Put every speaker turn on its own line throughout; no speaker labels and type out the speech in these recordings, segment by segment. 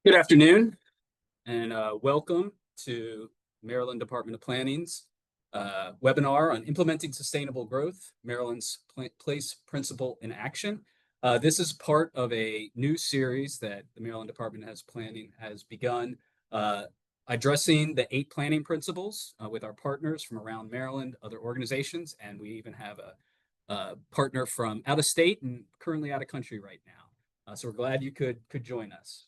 Good afternoon, and welcome to Maryland Department of Planning's webinar on implementing sustainable growth, Maryland's Place Principle in Action. This is part of a new series that the Maryland Department of Planning has begun addressing the 8 planning principles with our partners from around Maryland, other organizations, and we even have a partner from out of state and currently out of country right now. So we're glad you could join us.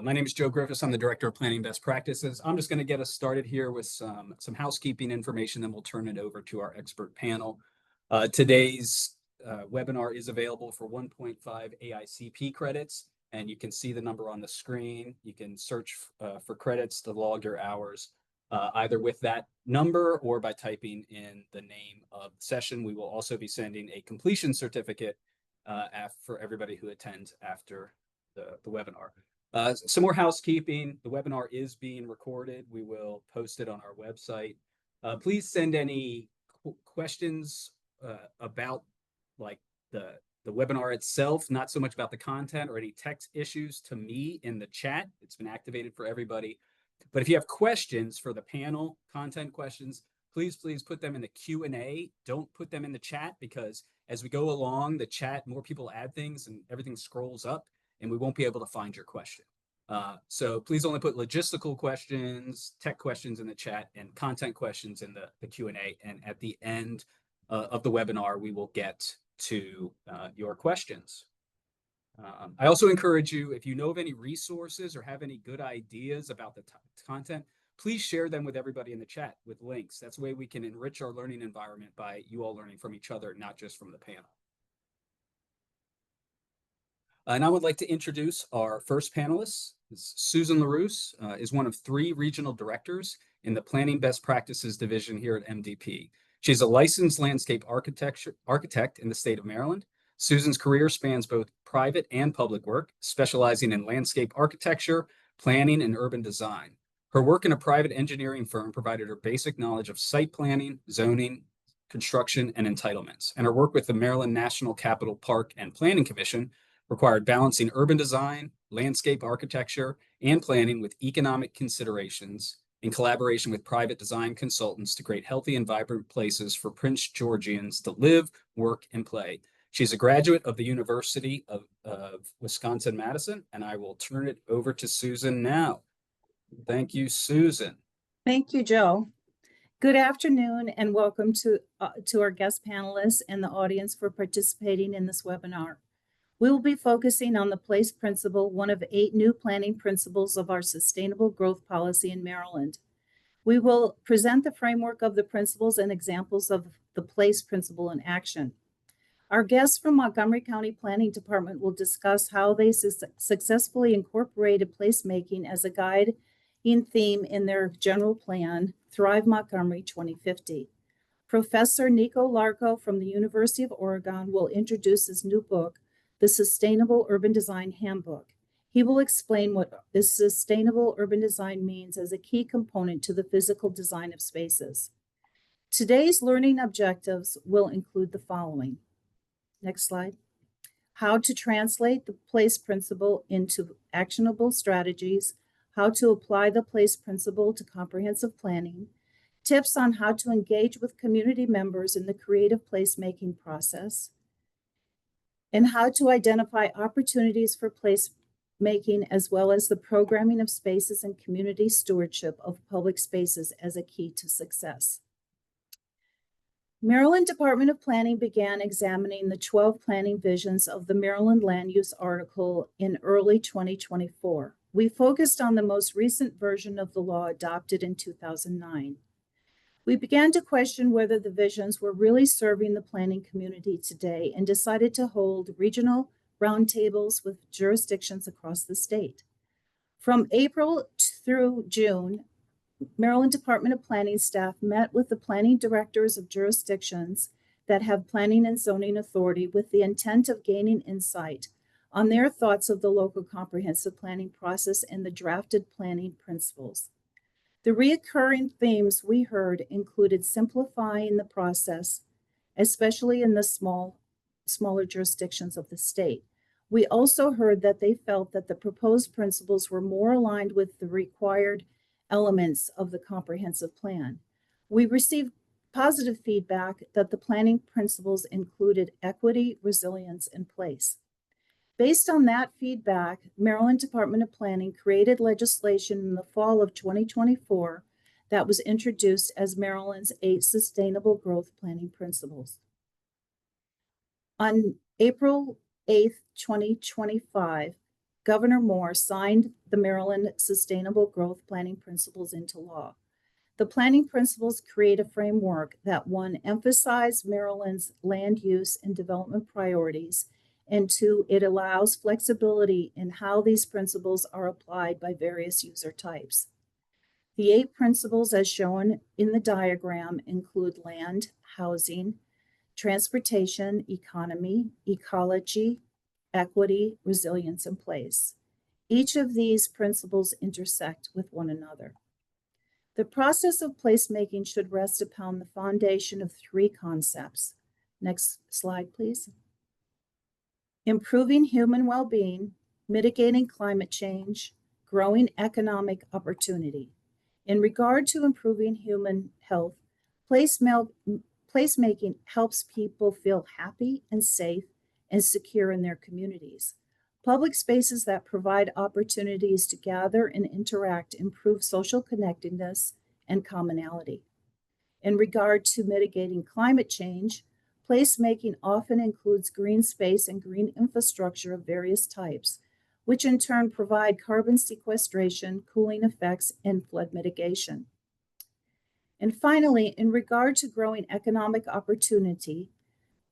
My name is Joe Griffiths. I'm the Director of Planning Best Practices. I'm just going to get us started here with some housekeeping information, then we'll turn it over to our expert panel. Today's webinar is available for 1.5 AICP credits, and you can see the number on the screen. You can search for credits to log your hours, either with that number or by typing in the name of the session. We will also be sending a completion certificate for everybody who attends after the webinar. Some more housekeeping. The webinar is being recorded. We will post it on our website. Please send any questions about like the webinar itself, not so much about the content or any text issues, to me in the chat. It's been activated for everybody. But if you have questions for the panel, content questions, please put them in the Q&A. Don't put them in the chat, because as we go along the chat, more people add things and everything scrolls up, and we won't be able to find your question. So please only put logistical questions, tech questions in the chat, and content questions in the Q&A. And at the end of the webinar, we will get to your questions. I also encourage you, if you know of any resources or have any good ideas about the content, please share them with everybody in the chat with links. That's the way we can enrich our learning environment by you all learning from each other, not just from the panel. And I would like to introduce our first panelist. Susan LaRousse is one of 3 regional directors in the Planning Best Practices Division here at MDP. She's a licensed landscape architect in the state of Maryland. Susan's career spans both private and public work, specializing in landscape architecture, planning, and urban design. Her work in a private engineering firm provided her basic knowledge of site planning, zoning, construction, and entitlements. And her work with the Maryland National Capital Park and Planning Commission required balancing urban design, landscape architecture, and planning with economic considerations in collaboration with private design consultants to create healthy and vibrant places for Prince Georgians to live, work, and play. She's a graduate of the University of Wisconsin-Madison, and I will turn it over to Susan now. Thank you, Susan.
Thank you, Joe. Good afternoon, and welcome to our guest panelists and the audience for participating in this webinar. We will be focusing on the place principle, one of 8 new planning principles of our sustainable growth policy in Maryland. We will present the framework of the principles and examples of the place principle in action. Our guests from Montgomery County Planning Department will discuss how they successfully incorporated placemaking as a guiding theme in their general plan, Thrive Montgomery 2050. Professor Nico Larco from the University of Oregon will introduce his new book, The Sustainable Urban Design Handbook. He will explain what this sustainable urban design means as a key component to the physical design of spaces. Today's learning objectives will include the following. Next slide. How to translate the place principle into actionable strategies, how to apply the place principle to comprehensive planning, tips on how to engage with community members in the creative placemaking process, and how to identify opportunities for placemaking, as well as the programming of spaces and community stewardship of public spaces as a key to success. Maryland Department of Planning began examining the 12 planning visions of the Maryland Land Use article in early 2024. We focused on the most recent version of the law adopted in 2009. We began to question whether the visions were really serving the planning community today and decided to hold regional roundtables with jurisdictions across the state. From April through June, Maryland Department of Planning staff met with the planning directors of jurisdictions that have planning and zoning authority with the intent of gaining insight on their thoughts of the local comprehensive planning process and the drafted planning principles. The recurring themes we heard included simplifying the process, especially in the smaller jurisdictions of the state, We also heard that they felt that the proposed principles were more aligned with the required elements of the comprehensive plan. We received positive feedback that the planning principles included equity, resilience, and place. Based on that feedback, Maryland Department of Planning created legislation in the fall of 2024 that was introduced as Maryland's 8 Sustainable Growth Planning Principles. On April 8th, 2025, Governor Moore signed the Maryland Sustainable Growth Planning Principles into law. The planning principles create a framework that, one, emphasize Maryland's land use and development priorities, and two, it allows flexibility in how these principles are applied by various user types. The 8 principles, as shown in the diagram, include land, housing, transportation, economy, ecology, equity, resilience, and place. Each of these principles intersect with one another. The process of placemaking should rest upon the foundation of 3 concepts. Next slide, please. Improving human well-being, mitigating climate change, growing economic opportunity. In regard to improving human health, placemaking helps people feel happy and safe and secure in their communities. Public spaces that provide opportunities to gather and interact improve social connectedness and commonality. In regard to mitigating climate change, placemaking often includes green space and green infrastructure of various types, which in turn provide carbon sequestration, cooling effects, and flood mitigation. And finally, in regard to growing economic opportunity,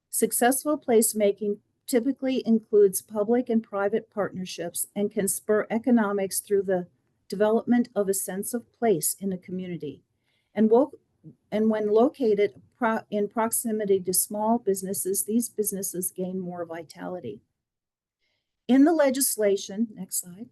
successful placemaking typically includes public and private partnerships and can spur economics through the development of a sense of place in a community. And when located in proximity to small businesses, these businesses gain more vitality. In the legislation, next slide,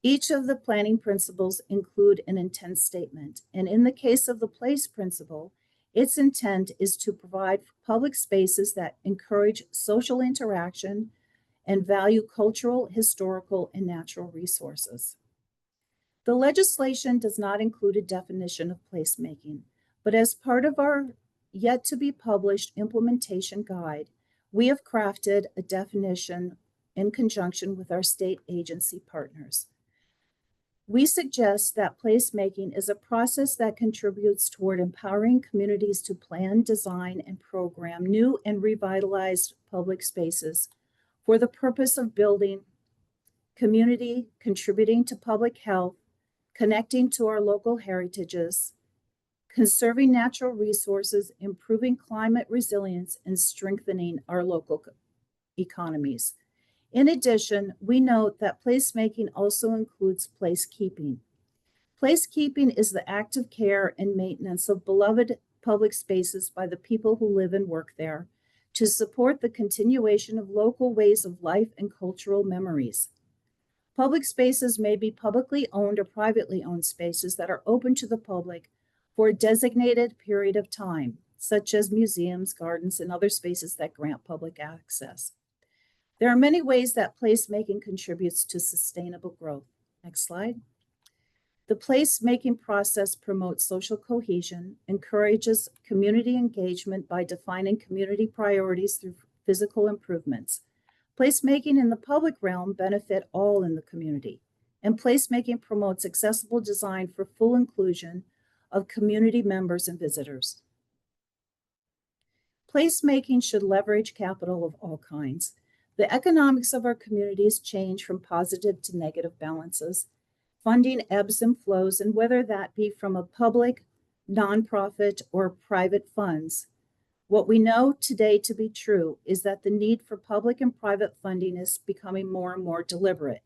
each of the planning principles include an intent statement. And in the case of the place principle, its intent is to provide public spaces that encourage social interaction and value cultural, historical, and natural resources. The legislation does not include a definition of placemaking, but as part of our yet to be published implementation guide, we have crafted a definition in conjunction with our state agency partners. We suggest that placemaking is a process that contributes toward empowering communities to plan, design, and program new and revitalized public spaces for the purpose of building community, contributing to public health, connecting to our local heritages, conserving natural resources, improving climate resilience, and strengthening our local economies. In addition, we note that placemaking also includes placekeeping. Placekeeping is the active care and maintenance of beloved public spaces by the people who live and work there to support the continuation of local ways of life and cultural memories. Public spaces may be publicly owned or privately owned spaces that are open to the public for a designated period of time, such as museums, gardens, and other spaces that grant public access. There are many ways that placemaking contributes to sustainable growth. Next slide. The placemaking process promotes social cohesion, encourages community engagement by defining community priorities through physical improvements. Placemaking in the public realm benefit all in the community, and placemaking promotes accessible design for full inclusion of community members and visitors. Placemaking should leverage capital of all kinds. The economics of our communities change from positive to negative balances. Funding ebbs and flows, and whether that be from a public, nonprofit, or private funds. What we know today to be true is that the need for public and private funding is becoming more and more deliberate.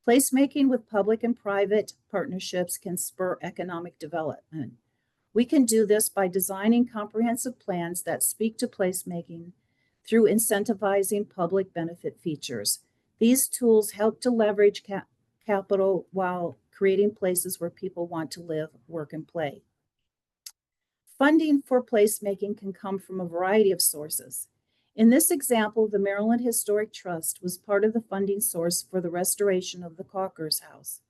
Placemaking with public and private partnerships can spur economic development. We can do this by designing comprehensive plans that speak to placemaking through incentivizing public benefit features. These tools help to leverage capital while creating places where people want to live, work, and play. Funding for placemaking can come from a variety of sources. In this example, the Maryland Historic Trust was part of the funding source for the restoration of the Caulker's House.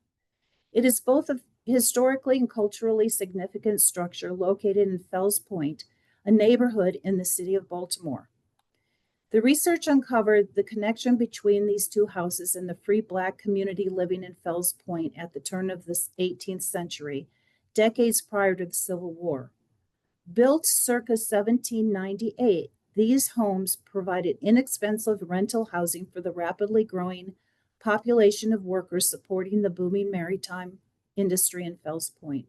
It is both a historically and culturally significant structure located in Fells Point, a neighborhood in the city of Baltimore. The research uncovered the connection between these two houses and the free Black community living in Fells Point at the turn of the 18th century, decades prior to the Civil War. Built circa 1798, these homes provided inexpensive rental housing for the rapidly growing population of workers supporting the booming maritime industry in Fells Point.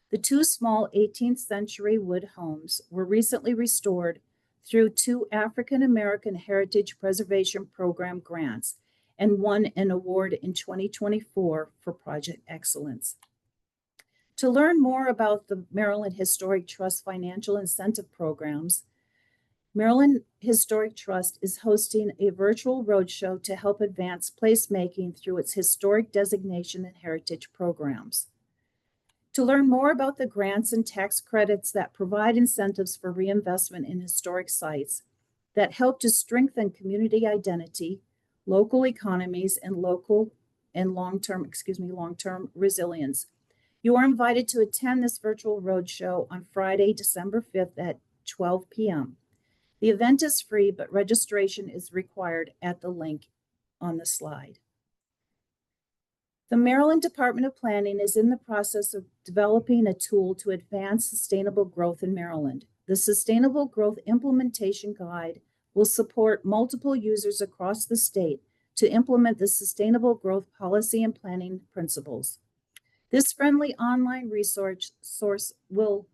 The two small 18th century wood homes were recently restored through two African American Heritage Preservation Program grants and won an award in 2024 for Project Excellence. To learn more about the Maryland Historic Trust financial incentive programs, Maryland Historic Trust is hosting a virtual roadshow to help advance placemaking through its historic designation and heritage programs. To learn more about the grants and tax credits that provide incentives for reinvestment in historic sites that help to strengthen community identity, local economies, and long-term resilience, you are invited to attend this virtual roadshow on Friday, December 5th at 12 p.m. The event is free, but registration is required at the link on the slide. The Maryland Department of Planning is in the process of developing a tool to advance sustainable growth in Maryland. The Sustainable Growth Implementation Guide will support multiple users across the state to implement the sustainable growth policy and planning principles. This friendly online resource will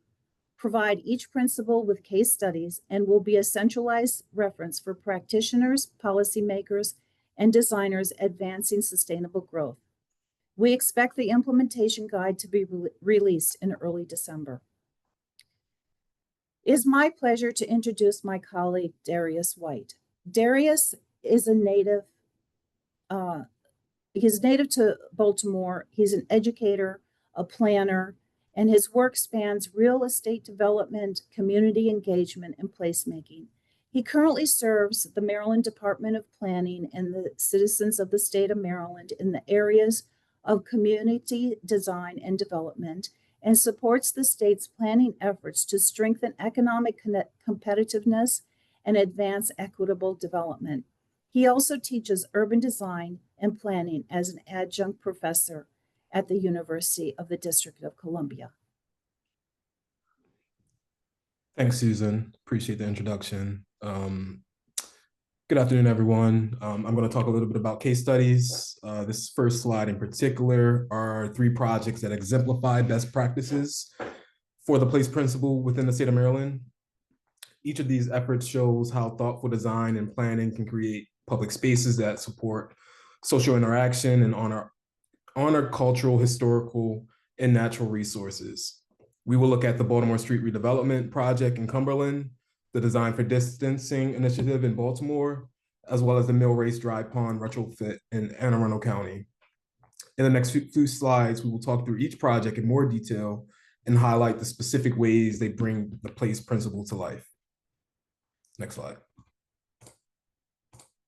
provide each principle with case studies and will be a centralized reference for practitioners, policymakers, and designers advancing sustainable growth. We expect the implementation guide to be released in early December. It is my pleasure to introduce my colleague, Darius White. Darius is he's native to Baltimore. He's an educator, a planner, and his work spans real estate development, community engagement, and placemaking. He currently serves the Maryland Department of Planning and the citizens of the state of Maryland in the areas of community design and development, and supports the state's planning efforts to strengthen economic competitiveness and advance equitable development. He also teaches urban design and planning as an adjunct professor at the University of the District of Columbia.
Thanks, Susan. Appreciate the introduction. Good afternoon, everyone. I'm going to talk a little bit about case studies. This first slide in particular are 3 projects that exemplify best practices for the place principle within the state of Maryland. Each of these efforts shows how thoughtful design and planning can create public spaces that support social interaction and honor cultural, historical, and natural resources. We will look at the Baltimore Street redevelopment project in Cumberland, the Design for Distancing initiative in Baltimore, as well as the Mill Race Dry Pond retrofit in Anne Arundel County. In the next few slides, we will talk through each project in more detail and highlight the specific ways they bring the place principle to life. Next slide.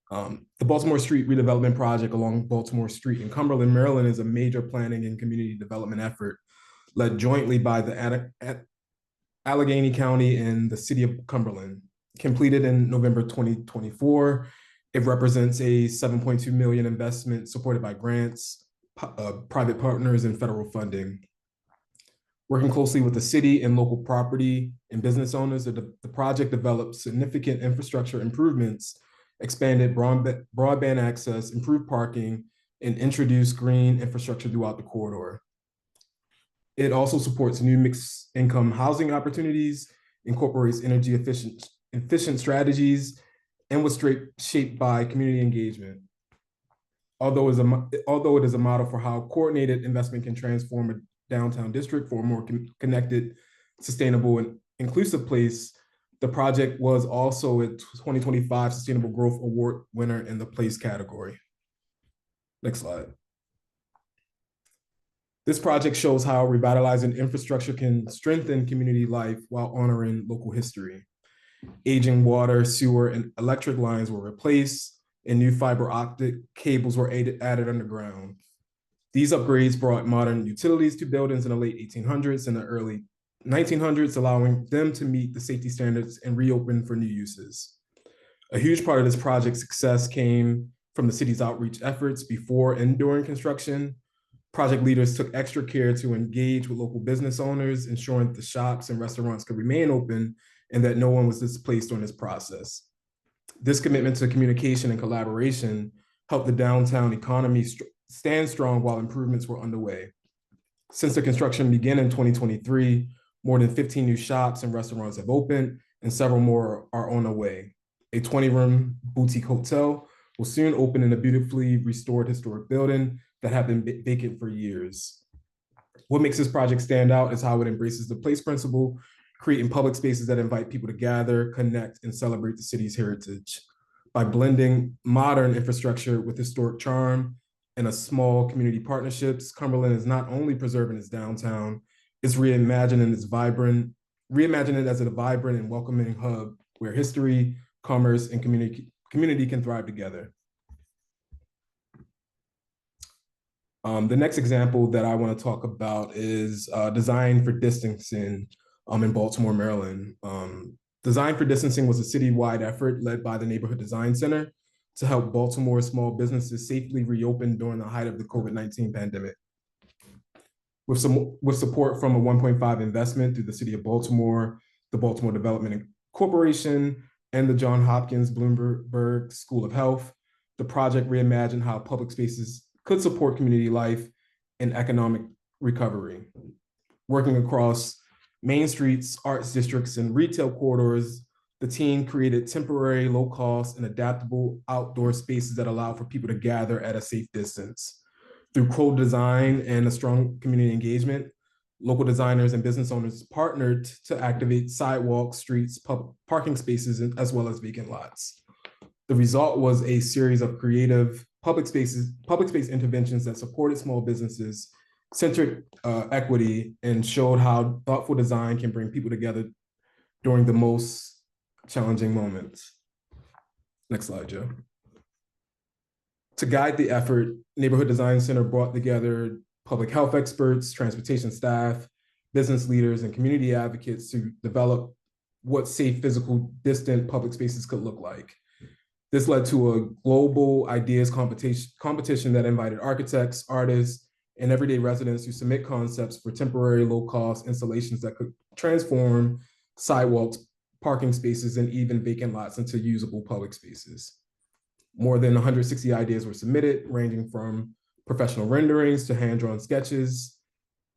The Baltimore Street redevelopment project along Baltimore Street in Cumberland, Maryland is a major planning and community development effort led jointly by the Allegheny County and the city of Cumberland. Completed in November 2024, it represents a $7.2 million investment supported by grants, private partners, and federal funding. Working closely with the city and local property and business owners, the project developed significant infrastructure improvements, expanded broadband access, improved parking, and introduced green infrastructure throughout the corridor. It also supports new mixed income housing opportunities, incorporates energy efficient strategies, and was shaped by community engagement. Although it is a model for how coordinated investment can transform a downtown district for a more connected, sustainable, and inclusive place, the project was also a 2025 Sustainable Growth Award winner in the place category. Next slide. This project shows how revitalizing infrastructure can strengthen community life while honoring local history. Aging water, sewer, and electric lines were replaced, and new fiber optic cables were added underground. These upgrades brought modern utilities to buildings in the late 1800s and the early 1900s, allowing them to meet the safety standards and reopen for new uses. A huge part of this project's success came from the city's outreach efforts before and during construction. Project leaders took extra care to engage with local business owners, ensuring that the shops and restaurants could remain open and that no one was displaced during this process. This commitment to communication and collaboration helped the downtown economy stand strong while improvements were underway. Since the construction began in 2023, more than 15 new shops and restaurants have opened, and several more are on the way. A 20-room boutique hotel will soon open in a beautifully restored historic building that have been vacant for years. What makes this project stand out is how it embraces the place principle, creating public spaces that invite people to gather, connect, and celebrate the city's heritage. By blending modern infrastructure with historic charm and a small community partnerships, Cumberland is not only preserving its downtown, it's reimagining it as a vibrant and welcoming hub where history, commerce, and community can thrive together. The next example that I want to talk about is Design for Distancing in Baltimore, Maryland. Design for Distancing was a citywide effort led by the Neighborhood Design Center to help Baltimore small businesses safely reopen during the height of the COVID-19 pandemic. With support from a 1.5 investment through the City of Baltimore, the Baltimore Development Corporation, and the Johns Hopkins Bloomberg School of Health, the project reimagined how public spaces could support community life and economic recovery. Working across main streets, arts districts, and retail corridors, the team created temporary, low-cost, and adaptable outdoor spaces that allow for people to gather at a safe distance. Through co-design and a strong community engagement, local designers and business owners partnered to activate sidewalks, streets, parking spaces, as well as vacant lots. The result was a series of creative public space interventions that supported small businesses, centered equity, and showed how thoughtful design can bring people together during the most challenging moments. Next slide, Joe. To guide the effort, Neighborhood Design Center brought together public health experts, transportation staff, business leaders, and community advocates to develop what safe, physical, distant public spaces could look like. This led to a global ideas competition that invited architects, artists, and everyday residents to submit concepts for temporary low-cost installations that could transform sidewalks, parking spaces, and even vacant lots into usable public spaces. More than 160 ideas were submitted, ranging from professional renderings to hand-drawn sketches.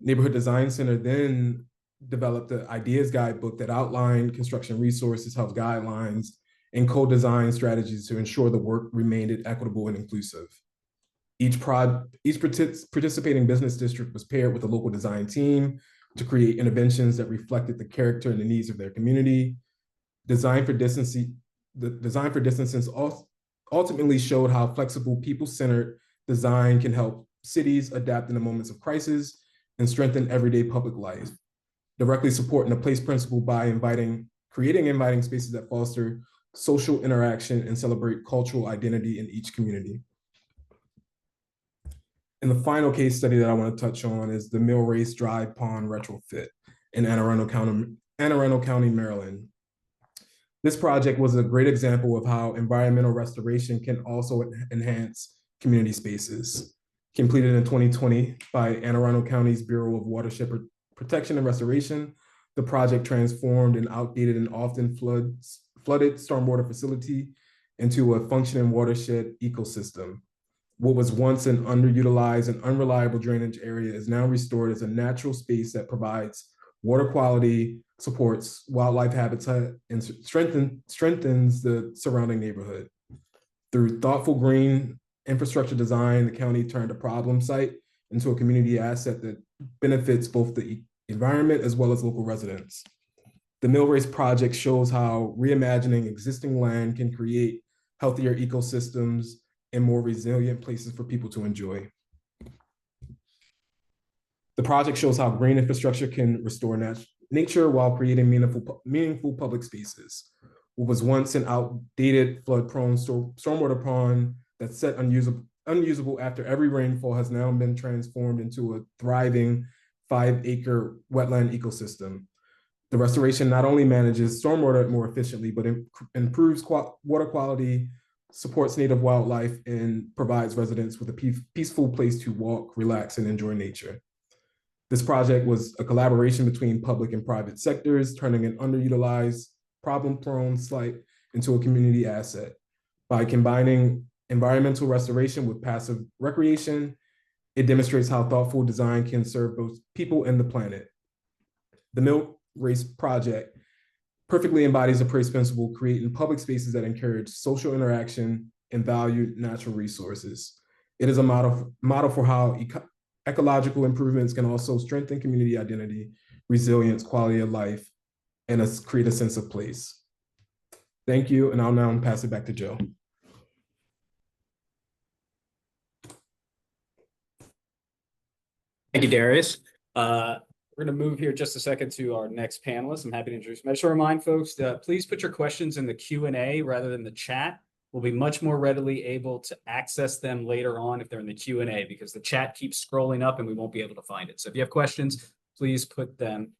Neighborhood Design Center then developed the ideas guidebook that outlined construction resources, health guidelines, and co-design strategies to ensure the work remained equitable and inclusive. Each participating business district was paired with a local design team to create interventions that reflected the character and the needs of their community. Design for Distancing ultimately showed how flexible, people-centered design can help cities adapt in the moments of crisis and strengthen everyday public life, directly supporting the place principle by creating inviting spaces that foster social interaction and celebrate cultural identity in each community. And the final case study that I want to touch on is the Mill Race Dry Pond retrofit in Anne Arundel County, Maryland. This project was a great example of how environmental restoration can also enhance community spaces. Completed in 2020 by Anne Arundel County's Bureau of Watershed Protection and Restoration, the project transformed an outdated and often flooded stormwater facility into a functioning watershed ecosystem. What was once an underutilized and unreliable drainage area is now restored as a natural space that provides water quality, supports wildlife habitat, and strengthens the surrounding neighborhood. Through thoughtful green infrastructure design, the county turned a problem site into a community asset that benefits both the environment as well as local residents. The Mill Race project shows how reimagining existing land can create healthier ecosystems and more resilient places for people to enjoy. The project shows how green infrastructure can restore nature while creating meaningful public spaces. what was once an outdated flood-prone stormwater pond that sat unusable after every rainfall has now been transformed into a thriving 5-acre wetland ecosystem. The restoration not only manages stormwater more efficiently, but improves water quality, supports native wildlife, and provides residents with a peaceful place to walk, relax, and enjoy nature. This project was a collaboration between public and private sectors, turning an underutilized, problem-prone site into a community asset. By combining environmental restoration with passive recreation, it demonstrates how thoughtful design can serve both people and the planet. The Mill Race Project perfectly embodies the Praise principle, creating public spaces that encourage social interaction and value natural resources. It is a model for how ecological improvements can also strengthen community identity, resilience, quality of life, and create a sense of place. Thank you, and I'll now pass it back to Joe.
Thank you, Darius. We're going to move here just a second to our next panelist. I'm happy to introduce him. I just want to remind folks that please put your questions in the Q&A rather than the chat. We'll be much more readily able to access them later on if they're in the Q&A, because the chat keeps scrolling up and we won't be able to find it. So if you have questions, please put them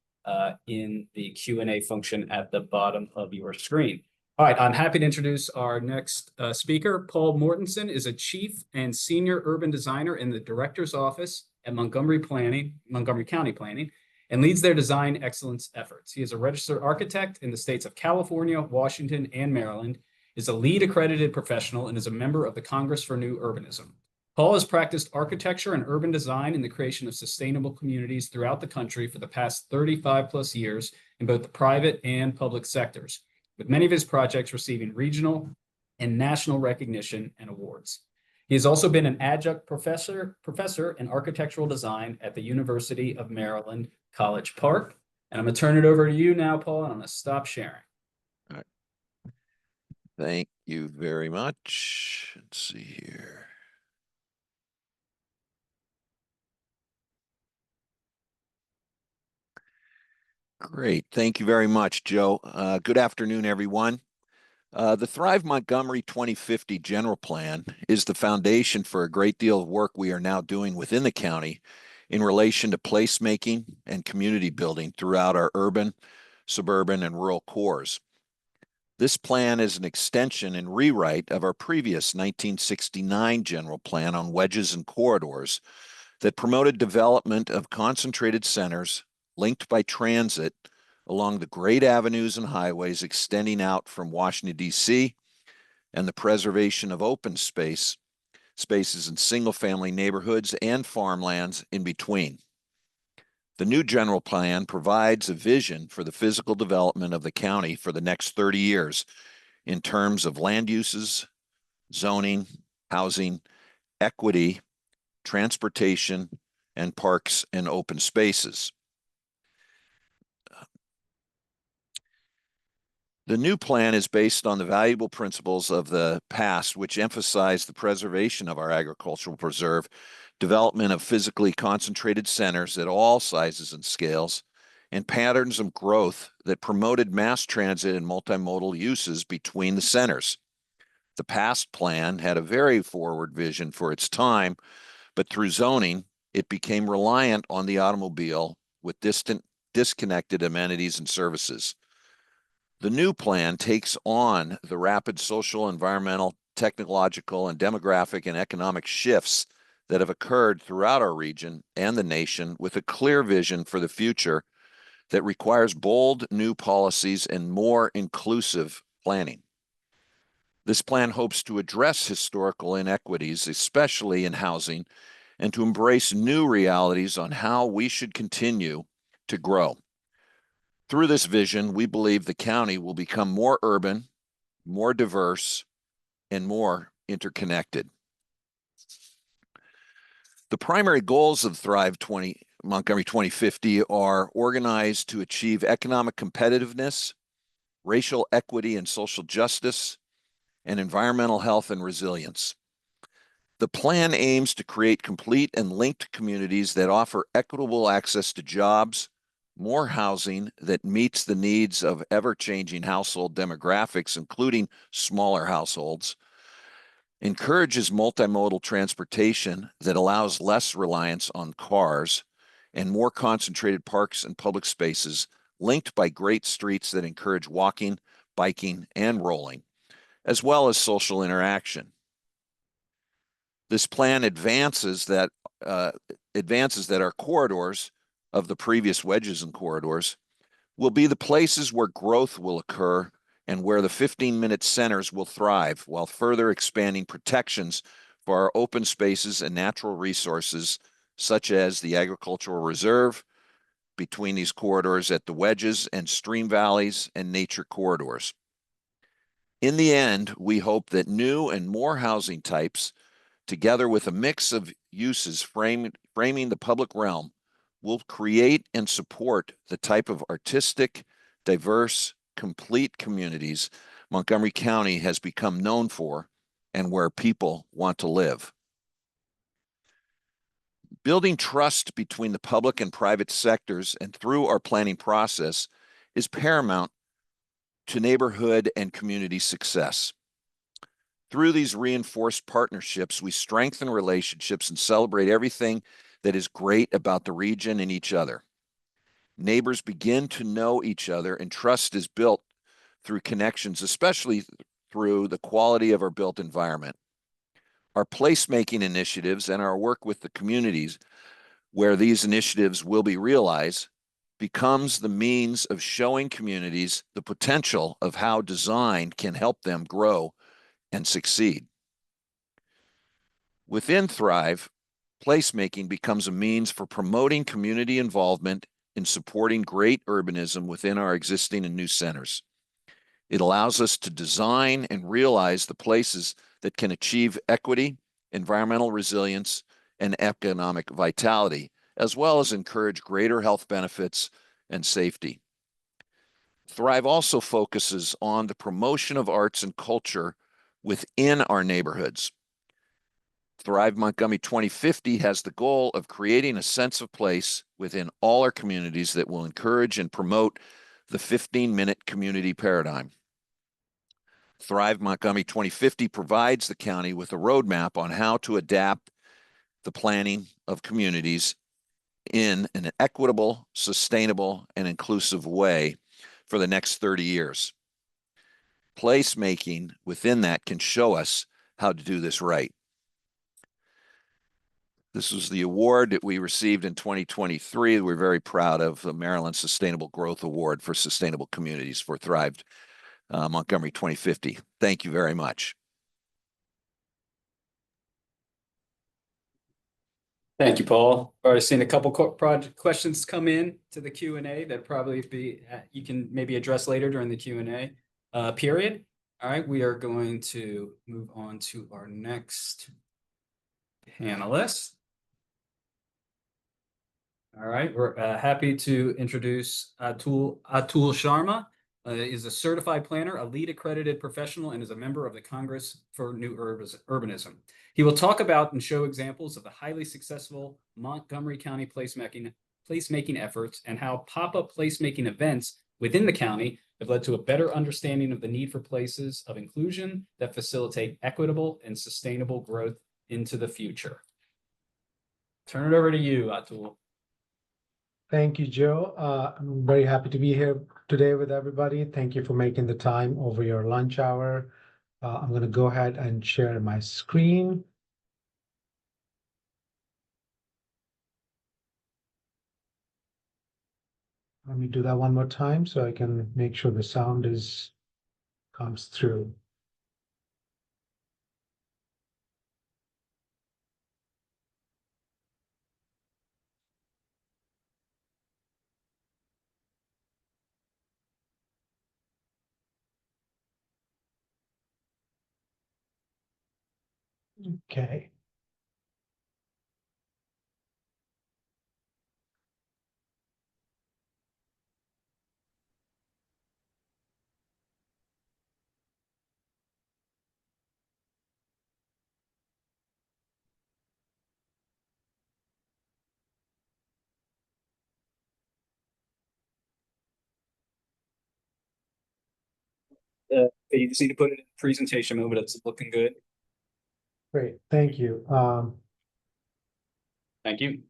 in the Q&A function at the bottom of your screen. All right, I'm happy to introduce our next speaker. Paul Mortensen is a chief and senior urban designer in the director's office at Montgomery County Planning, and leads their design excellence efforts. He is a registered architect in the states of California, Washington, and Maryland, is a LEED accredited professional, and is a member of the Congress for New Urbanism. Paul has practiced architecture and urban design in the creation of sustainable communities throughout the country for the past 35 plus years in both the private and public sectors, with many of his projects receiving regional and national recognition and awards. He has also been an adjunct professor in architectural design at the University of Maryland, College Park. And I'm going to turn it over to you now, Paul, and I'm going to stop sharing.
All right. Thank you very much. Let's see here. Great. Thank you very much, Joe. Good afternoon, everyone. The Thrive Montgomery 2050 General Plan is the foundation for a great deal of work we are now doing within the county in relation to placemaking and community building throughout our urban, suburban, and rural cores. This plan is an extension and rewrite of our previous 1969 General Plan on wedges and corridors that promoted development of concentrated centers linked by transit along the great avenues and highways extending out from Washington, D.C., and the preservation of open spaces in single-family neighborhoods and farmlands in between. The new general plan provides a vision for the physical development of the county for the next 30 years in terms of land uses, zoning, housing, equity, transportation, and parks and open spaces. The new plan is based on the valuable principles of the past, which emphasize the preservation of our agricultural preserve, development of physically concentrated centers at all sizes and scales, and patterns of growth that promoted mass transit and multimodal uses between the centers. The past plan had a very forward vision for its time, but through zoning, it became reliant on the automobile with disconnected amenities and services. The new plan takes on the rapid social, environmental, technological, and demographic and economic shifts that have occurred throughout our region and the nation, with a clear vision for the future that requires bold new policies and more inclusive planning. This plan hopes to address historical inequities, especially in housing, and to embrace new realities on how we should continue to grow. Through this vision, we believe the county will become more urban, more diverse, and more interconnected. The primary goals of Thrive Montgomery 2050 are organized to achieve economic competitiveness, racial equity and social justice, and environmental health and resilience. The plan aims to create complete and linked communities that offer equitable access to jobs, more housing that meets the needs of ever-changing household demographics, including smaller households, encourages multimodal transportation that allows less reliance on cars, and more concentrated parks and public spaces linked by great streets that encourage walking, biking, and rolling, as well as social interaction. This plan advances that our corridors of the previous wedges and corridors will be the places where growth will occur and where the 15-minute centers will thrive, while further expanding protections for our open spaces and natural resources, such as the agricultural reserve between these corridors at the wedges and stream valleys and nature corridors. In the end, we hope that new and more housing types, together with a mix of uses framing the public realm, will create and support the type of artistic, diverse, complete communities Montgomery County has become known for and where people want to live. Building trust between the public and private sectors and through our planning process is paramount to neighborhood and community success. Through these reinforced partnerships, we strengthen relationships and celebrate everything that is great about the region and each other. Neighbors begin to know each other, and trust is built through connections, especially through the quality of our built environment. Our placemaking initiatives and our work with the communities where these initiatives will be realized becomes the means of showing communities the potential of how design can help them grow and succeed. Within Thrive, placemaking becomes a means for promoting community involvement in supporting great urbanism within our existing and new centers. It allows us to design and realize the places that can achieve equity, environmental resilience, and economic vitality, as well as encourage greater health benefits and safety. Thrive also focuses on the promotion of arts and culture within our neighborhoods. Thrive Montgomery 2050 has the goal of creating a sense of place within all our communities that will encourage and promote the 15-minute community paradigm. Thrive Montgomery 2050 provides the county with a roadmap on how to adapt the planning of communities in an equitable, sustainable, and inclusive way for the next 30 years. Placemaking within that can show us how to do this right. This was the award that we received in 2023. We're very proud of the Maryland Sustainable Growth Award for Sustainable Communities for Thrive Montgomery 2050. Thank you very much.
Thank you, Paul. Already seen a couple project questions come in to the Q&A that probably be you can maybe address later during the Q&A period. All right, we are going to move on to our next panelist. All right, we're happy to introduce Atul Sharma. Is a certified planner, a LEED accredited professional, and is a member of the Congress for New Urbanism. He will talk about and show examples of the highly successful Montgomery County placemaking efforts and how pop-up placemaking events within the county have led to a better understanding of the need for places of inclusion that facilitate equitable and sustainable growth into the future. Turn it over to you, Atul.
Thank you, Joe. I'm very happy to be here today with everybody. Thank you for making the time over your lunch hour. I'm going to go ahead and share my screen. Let me do that one more time so I can make sure the sound comes through. Okay.
You just need to put it in presentation mode, but it's looking good.
Great, thank you.
Thank you.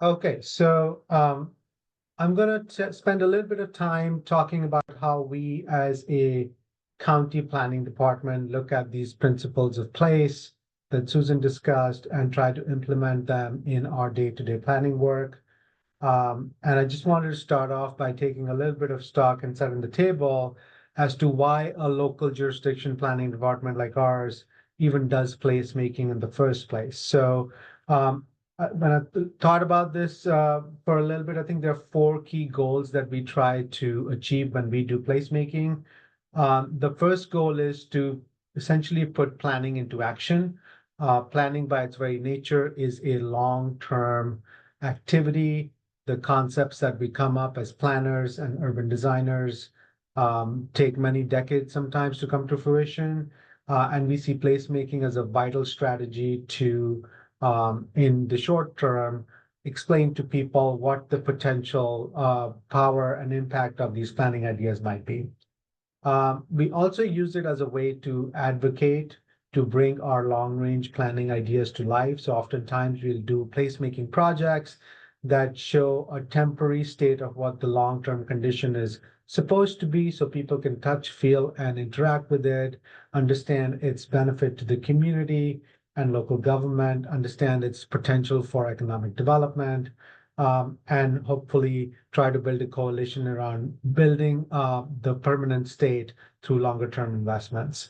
Okay, so I'm gonna spend a little bit of time talking about how we as a county planning department look at these principles of place that Susan discussed and try to implement them in our day-to-day planning work. And I just wanted to start off by taking a little bit of stock and setting the table as to why a local jurisdiction planning department like ours even does placemaking in the first place. So when I thought about this for a little bit, I think there are 4 key goals that we try to achieve when we do placemaking. The first goal is to essentially put planning into action. Planning by its very nature is a long-term activity. The concepts that we come up as planners and urban designers take many decades sometimes to come to fruition. And we see placemaking as a vital strategy to, in the short term, explain to people what the potential power and impact of these planning ideas might be. We also use it as a way to advocate, to bring our long-range planning ideas to life. So oftentimes we'll do placemaking projects that show a temporary state of what the long-term condition is supposed to be, so people can touch, feel, and interact with it, understand its benefit to the community and local government, understand its potential for economic development, and hopefully try to build a coalition around building the permanent state through longer term investments.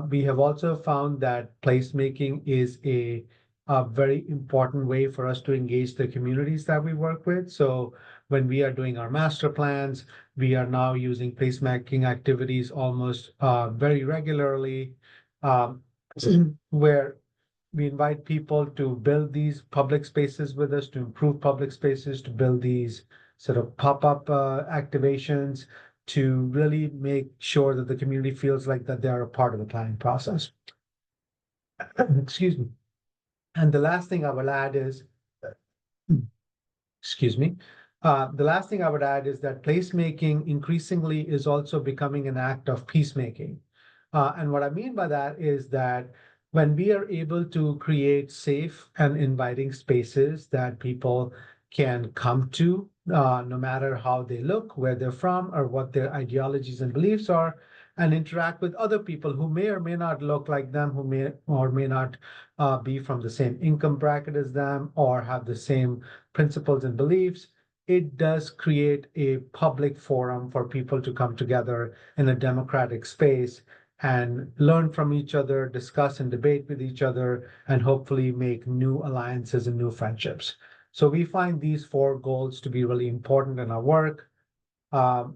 We have also found that placemaking is a very important way for us to engage the communities that we work with. So when we are doing our master plans, we are now using placemaking activities almost very regularly, where we invite people to build these public spaces with us, to improve public spaces, to build these sort of pop-up activations, to really make sure that the community feels like that they are a part of the planning process. Excuse me. And the last thing I will add is, excuse me, the last thing I would add is that placemaking increasingly is also becoming an act of peacemaking. And what I mean by that is that when we are able to create safe and inviting spaces that people can come to, no matter how they look, where they're from, or what their ideologies and beliefs are, and interact with other people who may or may not look like them, who may or may not be from the same income bracket as them, or have the same principles and beliefs, it does create a public forum for people to come together in a democratic space and learn from each other, discuss and debate with each other, and hopefully make new alliances and new friendships. So we find these 4 goals to be really important in our work.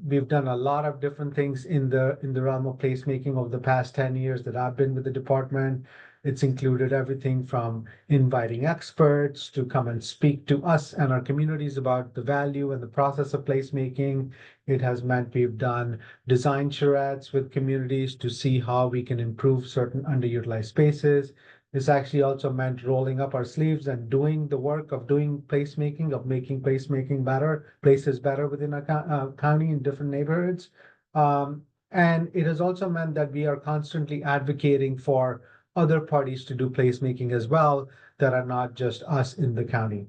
We've done a lot of different things in the realm of placemaking over the past 10 years that I've been with the department. It's included everything from inviting experts to come and speak to us and our communities about the value and the process of placemaking. It has meant we've done design charrettes with communities to see how we can improve certain underutilized spaces. This actually also meant rolling up our sleeves and doing the work of doing placemaking, of making placemaking better, places better within our county in different neighborhoods. And it has also meant that we are constantly advocating for other parties to do placemaking as well that are not just us in the county.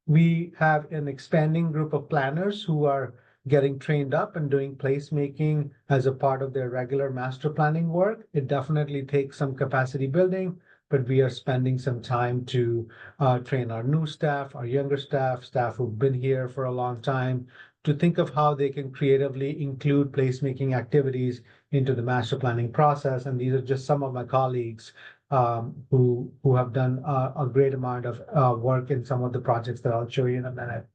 We have an expanding group of planners who are getting trained up and doing placemaking as a part of their regular master planning work. It definitely takes some capacity building, but we are spending some time to train our new staff, our younger staff who've been here for a long time, to think of how they can creatively include placemaking activities into the master planning process. And these are just some of my colleagues who have done a great amount of work in some of the projects that I'll show you in a minute.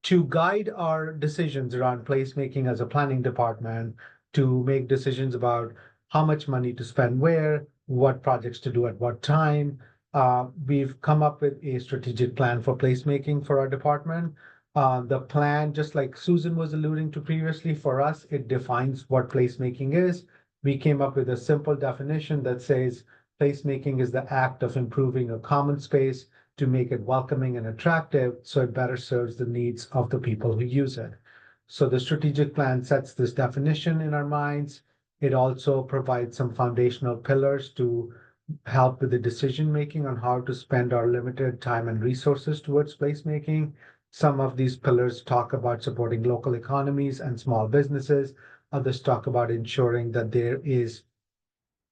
To guide our decisions around placemaking as a planning department, to make decisions about how much money to spend where, what projects to do at what time, we've come up with a strategic plan for placemaking for our department. The plan, just like Susan was alluding to previously, for us, it defines what placemaking is. We came up with a simple definition that says placemaking is the act of improving a common space to make it welcoming and attractive so it better serves the needs of the people who use it. So the strategic plan sets this definition in our minds. It also provides some foundational pillars to help with the decision making on how to spend our limited time and resources towards placemaking. Some of these pillars talk about supporting local economies and small businesses. Others talk about ensuring that there is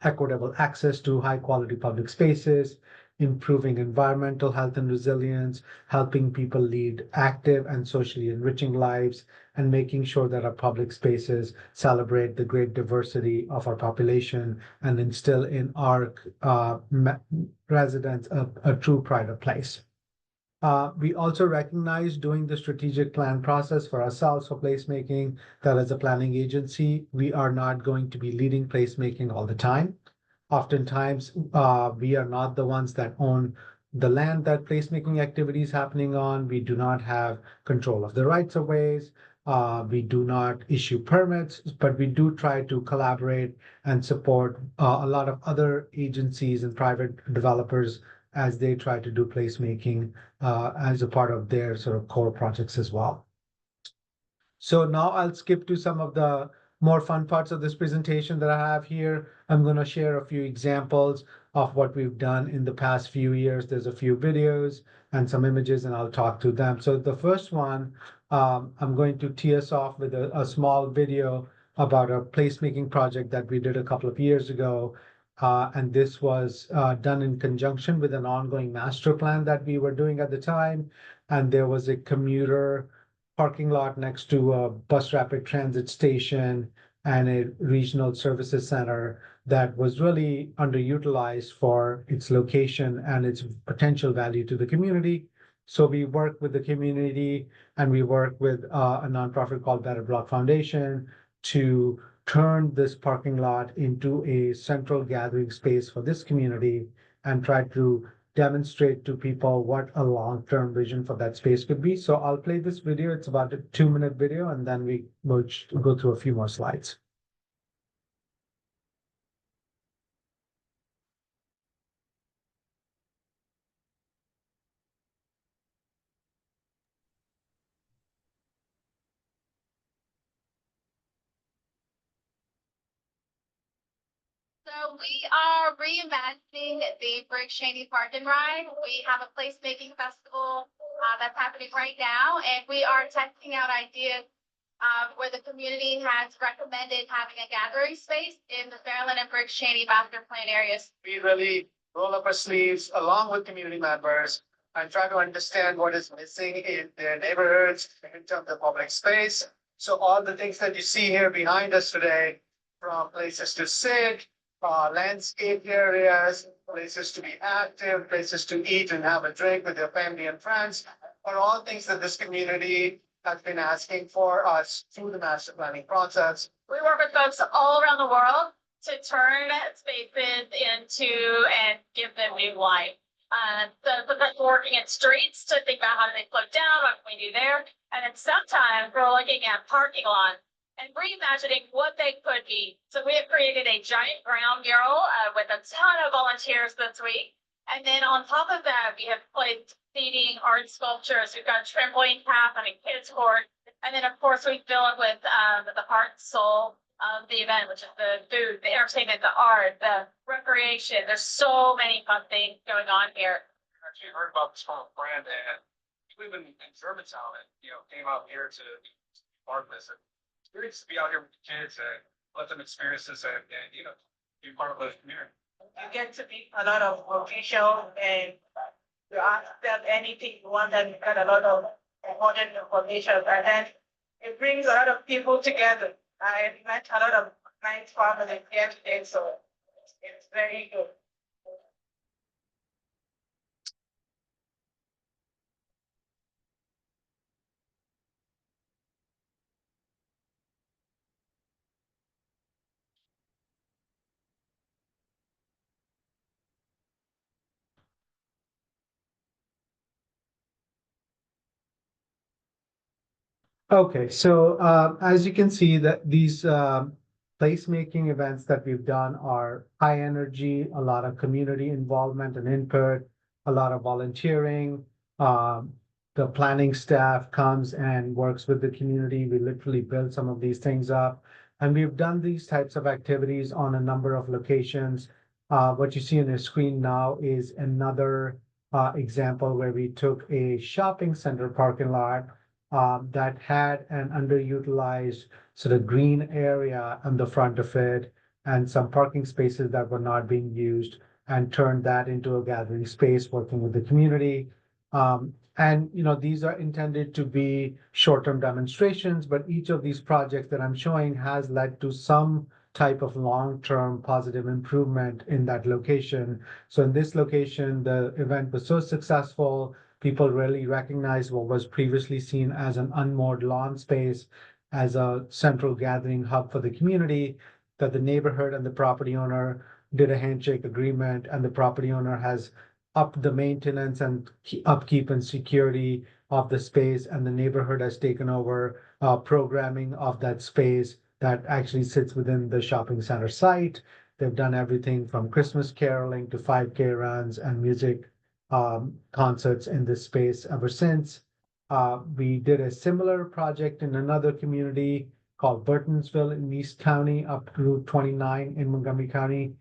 equitable access to high quality public spaces, improving environmental health and resilience, helping people lead active and socially enriching lives, and making sure that our public spaces celebrate the great diversity of our population and instill in our residents a true pride of place. We also recognize during the strategic plan process for ourselves for placemaking that as a planning agency, we are not going to be leading placemaking all the time. Oftentimes, we are not the ones that own the land that placemaking activity is happening on. We do not have control of the rights of ways. We do not issue permits, but we do try to collaborate and support a lot of other agencies and private developers as they try to do placemaking as a part of their sort of core projects as well. So now I'll skip to some of the more fun parts of this presentation that I have here. I'm going to share a few examples of what we've done in the past few years. There's a few videos and some images, and I'll talk to them. So the first one, I'm going to tee us off with a small video about a placemaking project that we did a couple of years ago. And this was done in conjunction with an ongoing master plan that we were doing at the time. And there was a commuter parking lot next to a bus rapid transit station and a regional services center that was really underutilized for its location and its potential value to the community. So we work with the community and we work with a nonprofit called Better Block Foundation to turn this parking lot into a central gathering space for this community and try to demonstrate to people what a long-term vision for that space could be. So I'll play this video. It's about a 2-minute video, and then we will go through a few more slides.
So we are reimagining the Brick Cheney Park and Ride. We have a placemaking festival that's happening right now, and we are testing out ideas where the community has recommended having a gathering space in the Fairland and Brick Cheney master plan areas.
We really roll up our sleeves along with community members and try to understand what is missing in their neighborhoods in terms of public space. So all the things that you see here behind us today, from places to sit, landscape areas, places to be active, places to eat and have a drink with your family and friends, are all things that this community has been asking for us through the master planning process.
We work with folks all around the world to turn spaces into and give them new life. So we're working in streets to think about how do they float down, what can we do there? And then sometimes we're looking at parking lots and reimagining what they could be. So we have created a giant ground mural with a ton of volunteers this week. And then on top of that, we have placed seating, art sculptures. We've got a trampoline path and a kids court. And then of course we fill it with the heart and soul of the event, which is the food, the entertainment, the art, the recreation. There's so many fun things going on here.
I actually heard about this from a friend, and we live in Germantown, and came out here to park this. It's great to be out here with the kids and let them experience this and be part of the community.
You get to meet a lot of officials and you ask them anything you want, and you get a lot of important information, and then it brings a lot of people together. I met a lot of nice families here today, so it's very good.
Okay, so as you can see that these placemaking events that we've done are high energy, a lot of community involvement and input, a lot of volunteering. the planning staff comes and works with the community. We literally build some of these things up. And we've done these types of activities on a number of locations. What you see on your screen now is another example where we took a shopping center parking lot that had an underutilized sort of green area on the front of it and some parking spaces that were not being used, and turned that into a gathering space, working with the community. And these are intended to be short-term demonstrations, but each of these projects that I'm showing has led to some type of long-term positive improvement in that location. So in this location, the event was so successful, people really recognized what was previously seen as an unmowed lawn space as a central gathering hub for the community, that the neighborhood and the property owner did a handshake agreement, and the property owner has upped the maintenance and upkeep and security of the space, and the neighborhood has taken over programming of that space that actually sits within the shopping center site. They've done everything from Christmas caroling to 5K runs and music concerts in this space ever since. We did a similar project in another community called Burtonsville in East County, up Route 29 in Montgomery County.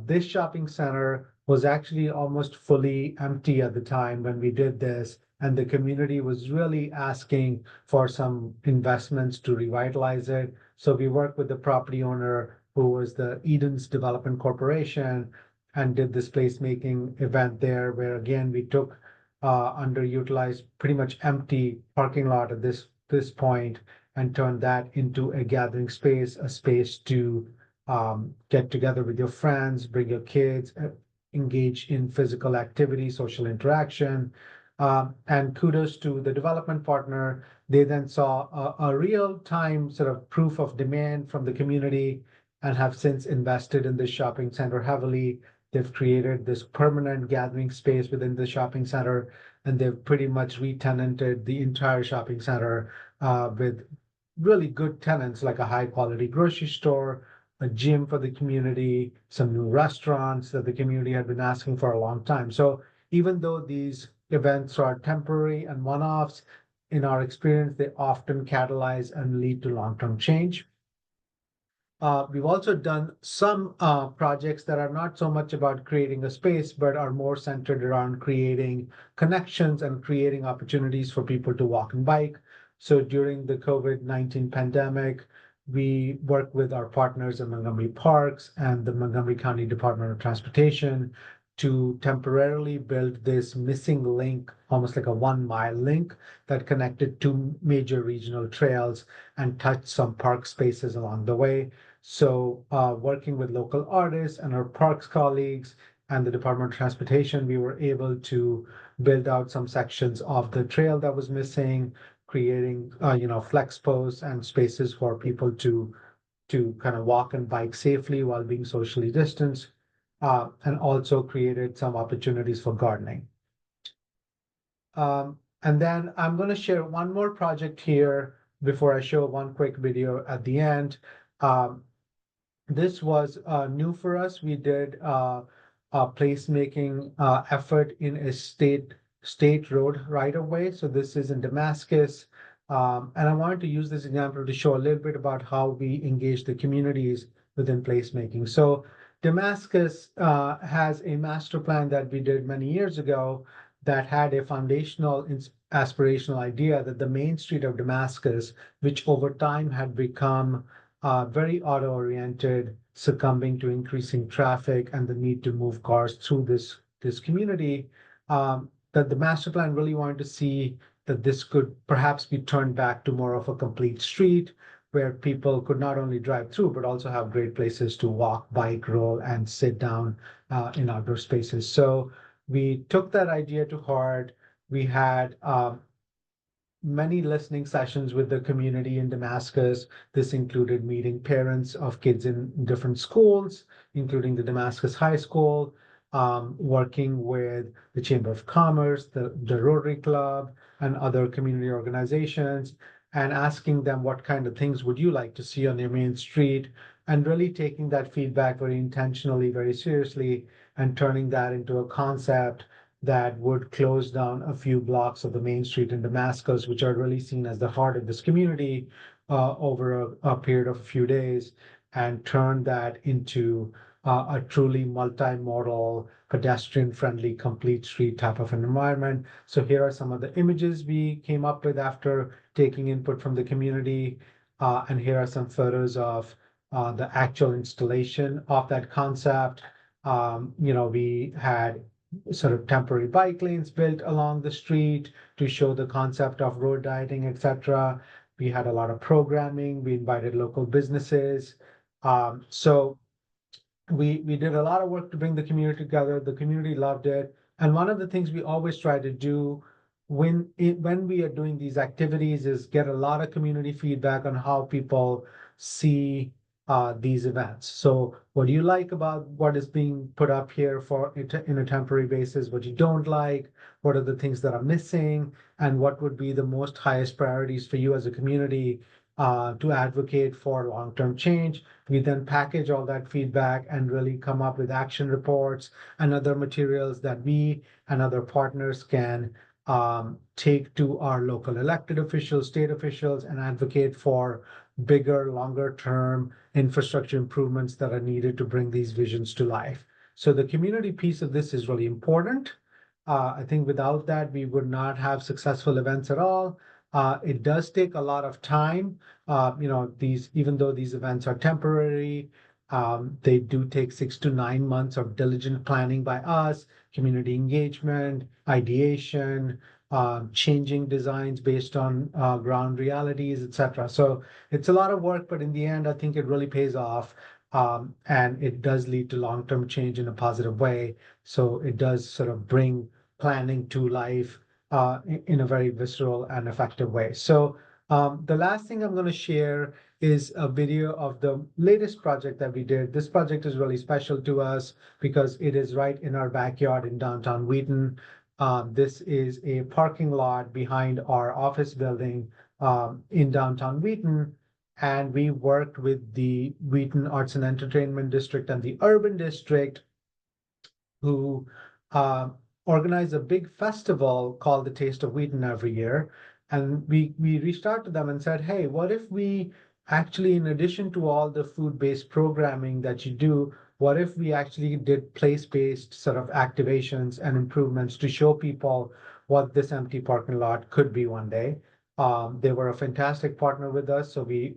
This shopping center was actually almost fully empty at the time when we did this, and the community was really asking for some investments to revitalize it. So we worked with the property owner, who was the Eden's Development Corporation, and did this placemaking event there, where again we took underutilized, pretty much empty parking lot at this point, and turned that into a gathering space, a space to get together with your friends, bring your kids, engage in physical activity, social interaction. And kudos to the development partner. They then saw a real-time sort of proof of demand from the community and have since invested in this shopping center heavily. They've created this permanent gathering space within the shopping center, and they've pretty much re-tenanted the entire shopping center with really good tenants like a high-quality grocery store, a gym for the community, some new restaurants that the community had been asking for a long time. So even though these events are temporary and one-offs, in our experience, they often catalyze and lead to long-term change. We've also done some projects that are not so much about creating a space, but are more centered around creating connections and creating opportunities for people to walk and bike. So during the COVID-19 pandemic, we worked with our partners in Montgomery Parks and the Montgomery County Department of Transportation to temporarily build this missing link, almost like a 1 mile link that connected two major regional trails and touched some park spaces along the way. So working with local artists and our parks colleagues and the Department of Transportation, we were able to build out some sections of the trail that was missing, creating flex posts and spaces for people to kind of walk and bike safely while being socially distanced, and also created some opportunities for gardening. And then I'm going to share one more project here before I show one quick video at the end. This was new for us. We did a placemaking effort in a state road right of way. So this is in Damascus. And I wanted to use this example to show a little bit about how we engage the communities within placemaking. So Damascus has a master plan that we did many years ago that had a foundational aspirational idea that the main street of Damascus, which over time had become very auto-oriented, succumbing to increasing traffic and the need to move cars through this community, that the master plan really wanted to see that this could perhaps be turned back to more of a complete street where people could not only drive through, but also have great places to walk, bike, roll, and sit down in outdoor spaces. So we took that idea to heart. We had many listening sessions with the community in Damascus. This included meeting parents of kids in different schools, including the Damascus High School, working with the Chamber of Commerce, the Rotary Club, and other community organizations, and asking them what kind of things would you like to see on your main street, and really taking that feedback very intentionally, very seriously, and turning that into a concept that would close down a few blocks of the main street in Damascus, which are really seen as the heart of this community over a period of a few days, and turn that into a truly multimodal, pedestrian-friendly, complete street type of an environment. So here are some of the images we came up with after taking input from the community. And here are some photos of the actual installation of that concept. We had sort of temporary bike lanes built along the street to show the concept of road dieting, etc. We had a lot of programming. We invited local businesses. So we did a lot of work to bring the community together. The community loved it. And one of the things we always try to do when we are doing these activities is get a lot of community feedback on how people see these events. So what do you like about what is being put up here in a temporary basis? What you don't like? What are the things that are missing? And what would be the most highest priorities for you as a community to advocate for long-term change? We then package all that feedback and really come up with action reports and other materials that we and other partners can take to our local elected officials, state officials, and advocate for bigger, longer term infrastructure improvements that are needed to bring these visions to life. So the community piece of this is really important. I think without that, we would not have successful events at all. It does take a lot of time. Even though these events are temporary, they do take 6 to 9 months of diligent planning by us, community engagement, ideation, changing designs based on ground realities, etc. So it's a lot of work, but in the end, I think it really pays off. And it does lead to long-term change in a positive way. So it does sort of bring planning to life in a very visceral and effective way. So the last thing I'm going to share is a video of the latest project that we did. This project is really special to us because it is right in our backyard in downtown Wheaton. This is a parking lot behind our office building in downtown Wheaton. And we worked with the Wheaton Arts and Entertainment District and the Urban District, who organize a big festival called the Taste of Wheaton every year. And we reached out to them and said, hey, what if we actually, in addition to all the food-based programming that you do, what if we actually did place-based sort of activations and improvements to show people what this empty parking lot could be one day? They were a fantastic partner with us. So we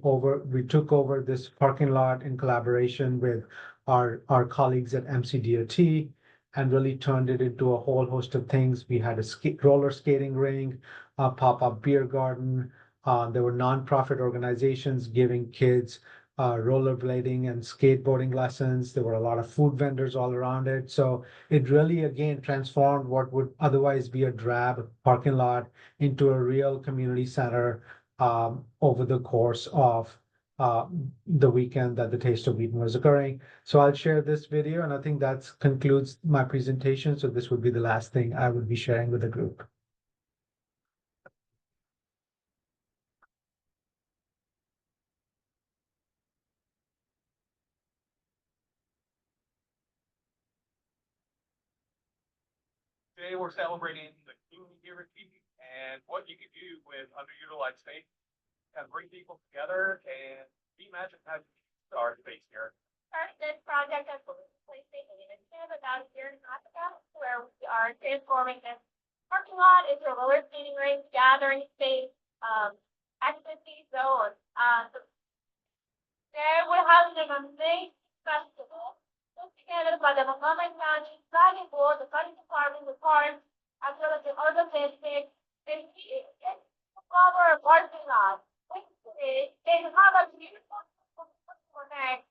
took over this parking lot in collaboration with our colleagues at MCDOT and really turned it into a whole host of things. We had a roller skating rink, a pop-up beer garden. There were nonprofit organizations giving kids rollerblading and skateboarding lessons. There were a lot of food vendors all around it. So it really, again, transformed what would otherwise be a drab parking lot into a real community center over the course of the weekend that the Taste of Wheaton was occurring. So I'll share this video, and I think that concludes my presentation. So this would be the last thing I would be sharing with the group.
Today we're celebrating the community here at Keeping and what you can do with underutilized space and bring people together and reimagine how to use our space here.
This project has been placing an initiative about a year and a half ago, where we are transforming this parking lot into a roller skating rink, gathering space, activity zone. There we're having an amazing festival put together by the Montgomery County Planning Board, the Planning Department, the parks, as well as the urban district. And it's cover a parking lot. They have a beautiful connect.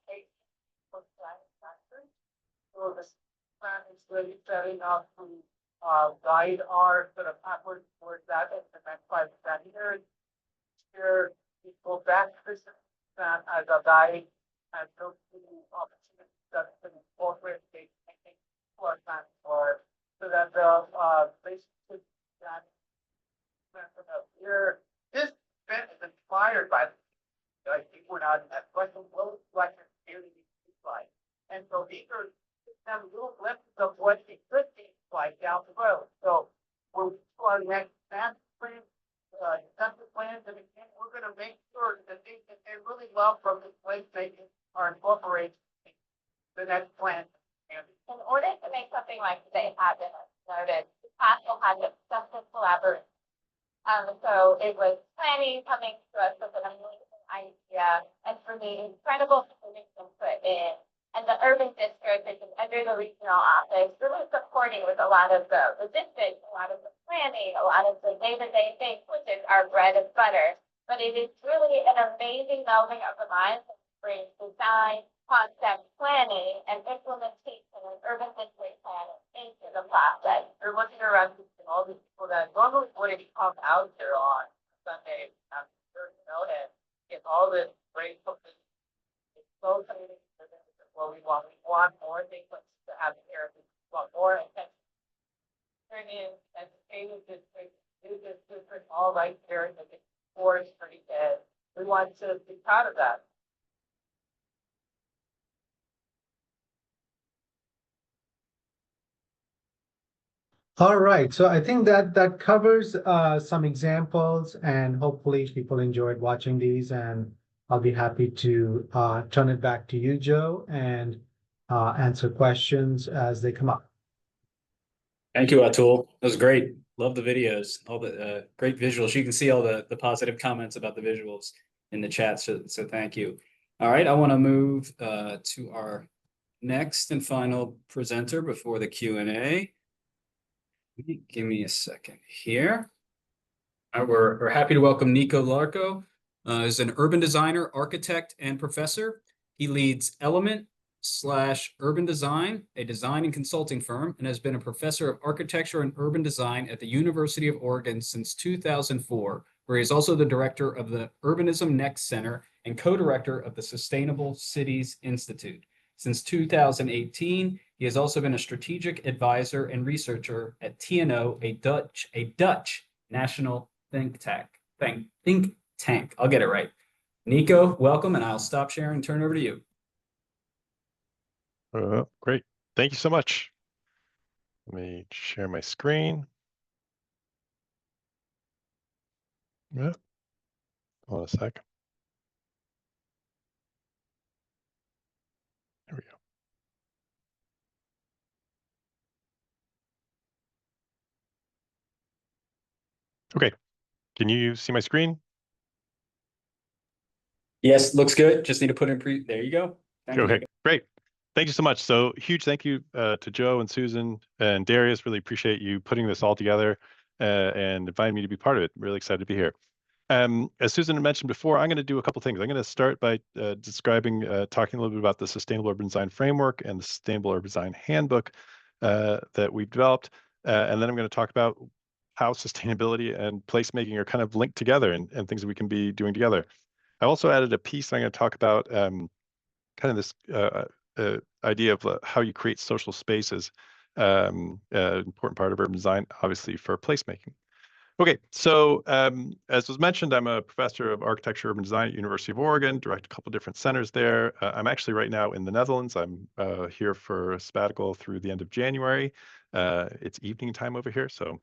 So this plan is really setting up to guide our sort of effort towards that in the next 5 to 10 years. Here we go back to this plan as a guide and look to opportunities that can incorporate state thinking to our plan for so that the basically that here this event is inspired by like we're not at question will like really like. And so these are some little glimpses of what it could be like down the road. the next plan.
In order to make something like today happen, as noted, the council had extensive collaboration. So it was planning coming to us with an amazing idea, and for the incredible community input in, and the urban district, which is under the regional office, really supporting with a lot of the logistics, a lot of the planning, a lot of the day-to-day things, which is our bread and butter. But it is really an amazing melding of the minds that brings design, concept planning, and implementation and urban district planning into the process.
You're looking around and all these people that normally wouldn't come out here on Sunday, and get all this great publicity. It's so community driven. This is what we want. We want more things to happen here. We want more attention. Turn in educated district, do this district all right here in the forest pretty good. We want to be proud of that.
All right, so I think that covers some examples, and hopefully people enjoyed watching these, and I'll be happy to turn it back to you, Joe, and answer questions as they come up.
Thank you, Atul. That was great. Love the videos, all the great visuals. You can see all the positive comments about the visuals in the chat. So thank you. All right, I want to move to our next and final presenter before the Q&A. Give me a second here. We're happy to welcome Nico Larco. Is an urban designer, architect, and professor. He leads Element/Urban Design, a design and consulting firm, and has been a professor of architecture and urban design at the University of Oregon since 2004, where he is also the director of the Urbanism Next Center and co-director of the Sustainable Cities Institute. Since 2018, he has also been a strategic advisor and researcher at TNO, a Dutch national think tank. I'll get it right. Nico, welcome, and I'll stop sharing and turn it over to you.
Great. Thank you so much. Let me share my screen. Yeah. Hold on a sec. There we go. Okay. Can you see my screen?
Yes, looks good. Just need to put in there you go. Thank you,
Okay,
Nico.
great. Thank you so much. So huge thank you to Joe and Susan and Darius. Really appreciate you putting this all together and inviting me to be part of it. Really excited to be here. As Susan mentioned before, I'm going to do a couple things. I'm going to start by talking a little bit about the Sustainable Urban Design Framework and the Sustainable Urban Design Handbook that we've developed. And then I'm going to talk about how sustainability and placemaking are kind of linked together and things that we can be doing together. I also added a piece I'm going to talk about kind of this idea of how you create social spaces, important part of urban design, obviously, for placemaking. Okay, so as was mentioned, I'm a professor of architecture urban design at University of Oregon, direct a couple different centers there. I'm actually right now in the Netherlands. I'm here for a sabbatical through the end of January. It's evening time over here, so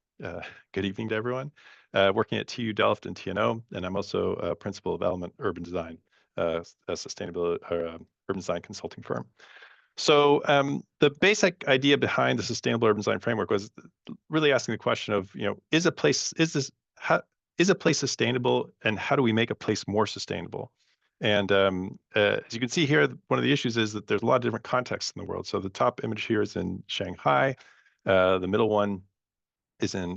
good evening to everyone. Working at TU Delft and TNO, and I'm also a principal of Element Urban Design, a sustainability or urban design consulting firm. So the basic idea behind the Sustainable Urban Design Framework was really asking the question of, is a place sustainable, and how do we make a place more sustainable? And as you can see here, one of the issues is that there's a lot of different contexts in the world. So the top image here is in Shanghai, the middle one is in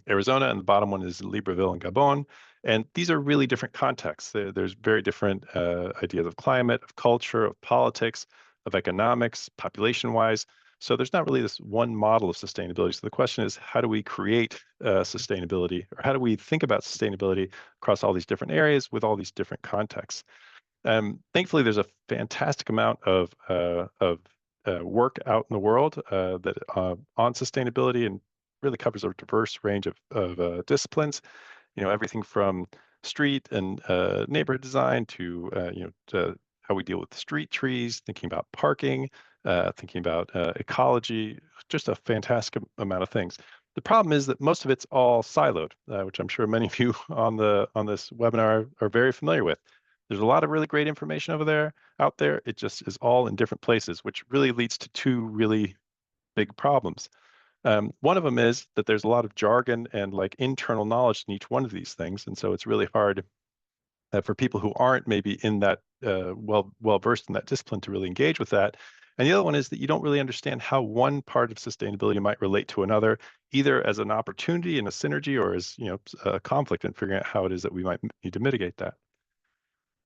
Arizona, and the bottom one is Libreville in Gabon. And these are really different contexts. There's very different ideas of climate, of culture, of politics, of economics, population-wise. So there's not really this one model of sustainability. So the question is, how do we create sustainability, or how do we think about sustainability across all these different areas with all these different contexts? Thankfully, there's a fantastic amount of work out in the world that on sustainability, and really covers a diverse range of disciplines. Everything from street and neighborhood design to how we deal with street trees, thinking about parking, thinking about ecology, just a fantastic amount of things. The problem is that most of it's all siloed, which I'm sure many of you on this webinar are very familiar with. There's a lot of really great information out there. It just is all in different places, which really leads to two really big problems. One of them is that there's a lot of jargon and like internal knowledge in each one of these things. And so it's really hard for people who aren't maybe in that well versed in that discipline to really engage with that. And the other one is that you don't really understand how one part of sustainability might relate to another, either as an opportunity and a synergy, or as a conflict, and figuring out how it is that we might need to mitigate that.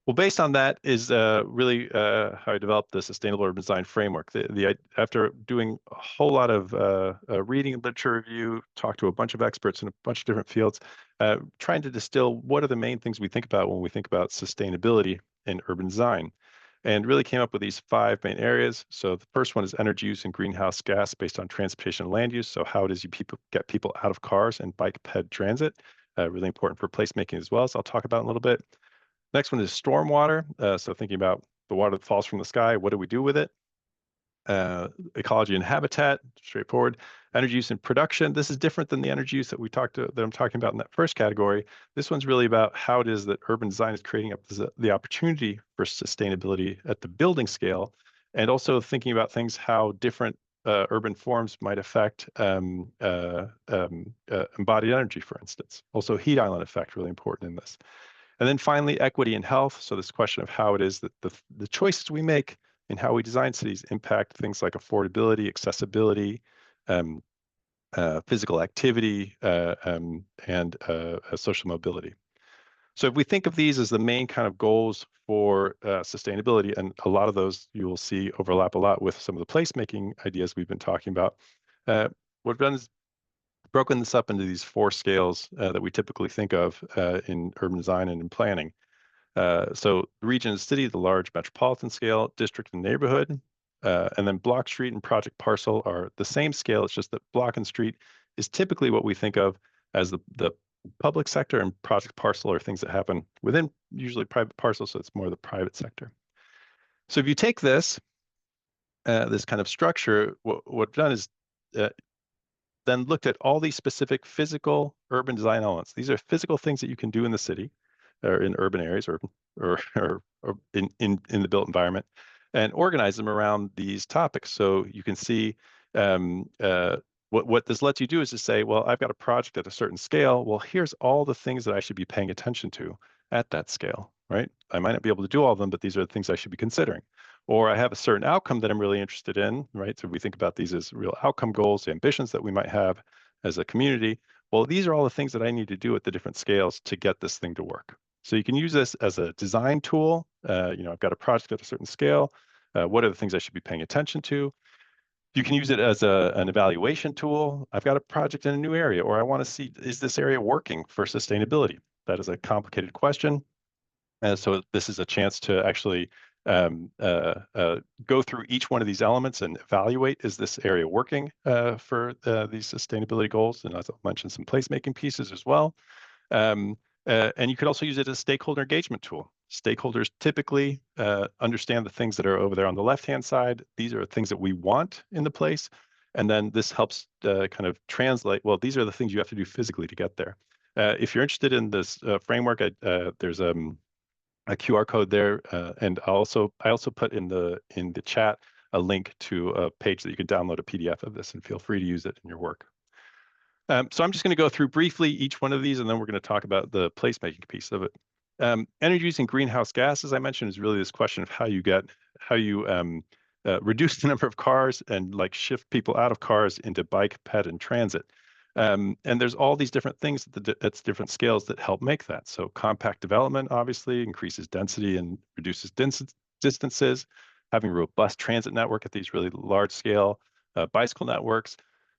Well, based on that is really how I developed the Sustainable Urban Design Framework. After doing a whole lot of reading and literature review, talked to a bunch of experts in a bunch of different fields, trying to distill what are the main things we think about when we think about sustainability in urban design, and really came up with these 5 main areas. So the first one is energy use and greenhouse gas based on transportation and land use. So how it is you get people out of cars and bike, ped, transit, really important for placemaking as well. So I'll talk about in a little bit. Next one is stormwater. So thinking about the water that falls from the sky, what do we do with it? Ecology and habitat, straightforward. Energy use and production. This is different than the energy use that I'm talking about in that first category. This one's really about how it is that urban design is creating up the opportunity for sustainability at the building scale, and also thinking about things, how different urban forms might affect embodied energy, for instance. Also, heat island effect, really important in this. And then finally, equity and health. So this question of how it is that the choices we make in how we design cities impact things like affordability, accessibility, physical activity, and social mobility. So if we think of these as the main kind of goals for sustainability, and a lot of those you will see overlap a lot with some of the placemaking ideas we've been talking about, what we've done is broken this up into these 4 scales that we typically think of in urban design and in planning. So region and city, the large metropolitan scale, district and neighborhood, and then block, street, and project parcel are the same scale. It's just that block and street is typically what we think of as the public sector, and project parcel are things that happen within usually private parcels, so it's more the private sector. So if you take this kind of structure, what we've done is then looked at all these specific physical urban design elements. These are physical things that you can do in the city or in urban areas or in the built environment, and organize them around these topics. So you can see what this lets you do is to say, well, I've got a project at a certain scale. Well, here's all the things that I should be paying attention to at that scale, right? I might not be able to do all of them, but these are the things I should be considering. Or I have a certain outcome that I'm really interested in, right? So we think about these as real outcome goals, ambitions that we might have as a community. Well, these are all the things that I need to do at the different scales to get this thing to work. So you can use this as a design tool. I've got a project at a certain scale. What are the things I should be paying attention to? You can use it as an evaluation tool. I've got a project in a new area, or I want to see, is this area working for sustainability? That is a complicated question. So this is a chance to actually go through each one of these elements and evaluate, is this area working for these sustainability goals? And as I'll mention some placemaking pieces as well. And you could also use it as a stakeholder engagement tool. Stakeholders typically understand the things that are over there on the left-hand side. These are things that we want in the place. And then this helps kind of translate, well, these are the things you have to do physically to get there. If you're interested in this framework, there's a QR code there, and I also put in the chat a link to a page that you can download a PDF of this, and feel free to use it in your work. So I'm just going to go through briefly each one of these, and then we're going to talk about the placemaking piece of it. Energy use and greenhouse gas, as I mentioned, is really this question of how you reduce the number of cars and like shift people out of cars into bike, ped, and transit. And there's all these different things at different scales that help make that. So compact development obviously increases density and reduces distances. Having a robust transit network at these really large scale bicycle networks.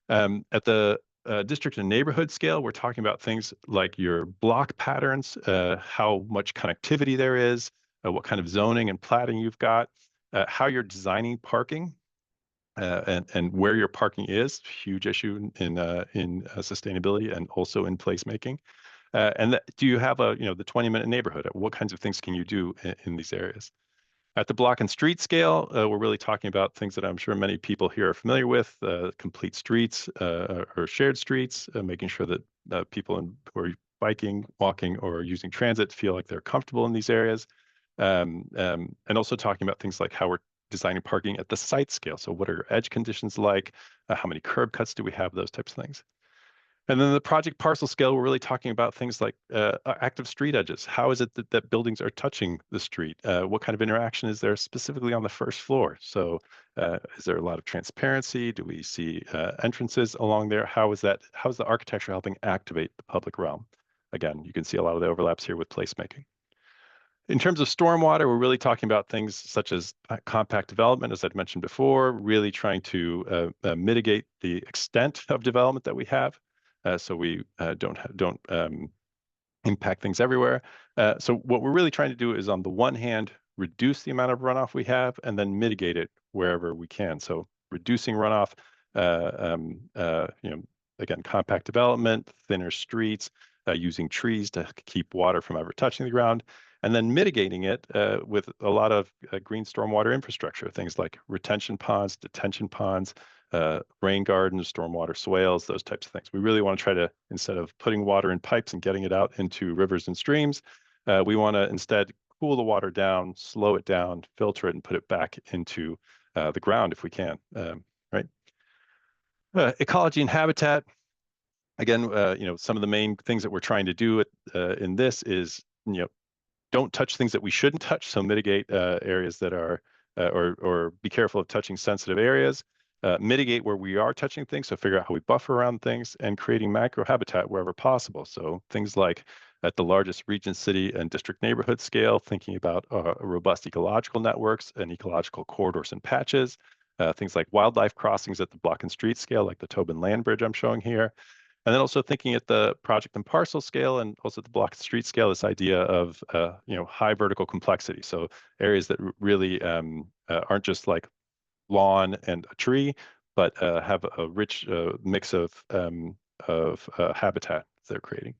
At the district and neighborhood scale, we're talking about things like your block patterns, how much connectivity there is, what kind of zoning and platting you've got, how you're designing parking. And where your parking is, huge issue in sustainability and also in placemaking. Do you have the 20-minute neighborhood? What kinds of things can you do in these areas? At the block and street scale, we're really talking about things that I'm sure many people here are familiar with, complete streets or shared streets, making sure that people who are biking, walking, or using transit feel like they're comfortable in these areas. And also talking about things like how we're designing parking at the site scale. So what are edge conditions like? How many curb cuts do we have? Those types of things. And then the project parcel scale, we're really talking about things like active street edges. How is it that buildings are touching the street? What kind of interaction is there specifically on the first floor? So is there a lot of transparency? Do we see entrances along there? How's the architecture helping activate the public realm? Again, you can see a lot of the overlaps here with placemaking. In terms of stormwater, we're really talking about things such as compact development, as I'd mentioned before, really trying to mitigate the extent of development that we have. So we don't impact things everywhere. So what we're really trying to do is, on the one hand, reduce the amount of runoff we have and then mitigate it wherever we can. So reducing runoff, again, compact development, thinner streets, using trees to keep water from ever touching the ground, and then mitigating it with a lot of green stormwater infrastructure, things like retention ponds, detention ponds, rain gardens, stormwater swales, those types of things. We really want to try to, instead of putting water in pipes and getting it out into rivers and streams, we want to instead cool the water down, slow it down, filter it, and put it back into the ground if we can, right? Ecology and habitat. Again, some of the main things that we're trying to do in this is, don't touch things that we shouldn't touch. So mitigate areas that are, or be careful of touching sensitive areas. Mitigate where we are touching things, so figure out how we buffer around things, and creating macro habitat wherever possible. So things like at the largest region, city, and district neighborhood scale, thinking about robust ecological networks and ecological corridors and patches. Things like wildlife crossings at the block and street scale, like the Tobin Land Bridge I'm showing here. And then also thinking at the project and parcel scale, and also at the block and street scale, this idea of high vertical complexity. So areas that really aren't just like lawn and a tree, but have a rich mix of habitat they're creating.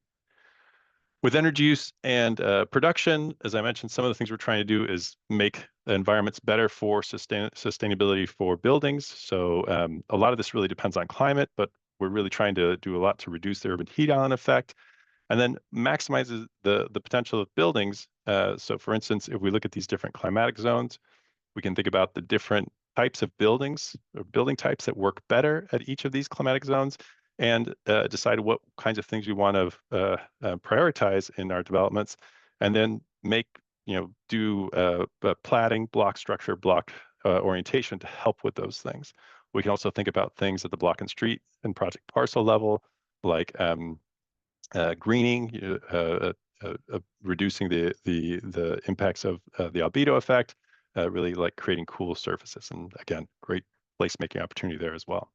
With energy use and production, as I mentioned, some of the things we're trying to do is make the environments better for sustainability for buildings. So a lot of this really depends on climate, but we're really trying to do a lot to reduce the urban heat island effect, and then maximizes the potential of buildings. So for instance, if we look at these different climatic zones, we can think about the different types of buildings or building types that work better at each of these climatic zones, and decide what kinds of things we want to prioritize in our developments, and then do platting, block structure, block orientation to help with those things. We can also think about things at the block and street and project parcel level, like greening, reducing the impacts of the albedo effect, really like creating cool surfaces. And again, great placemaking opportunity there as well.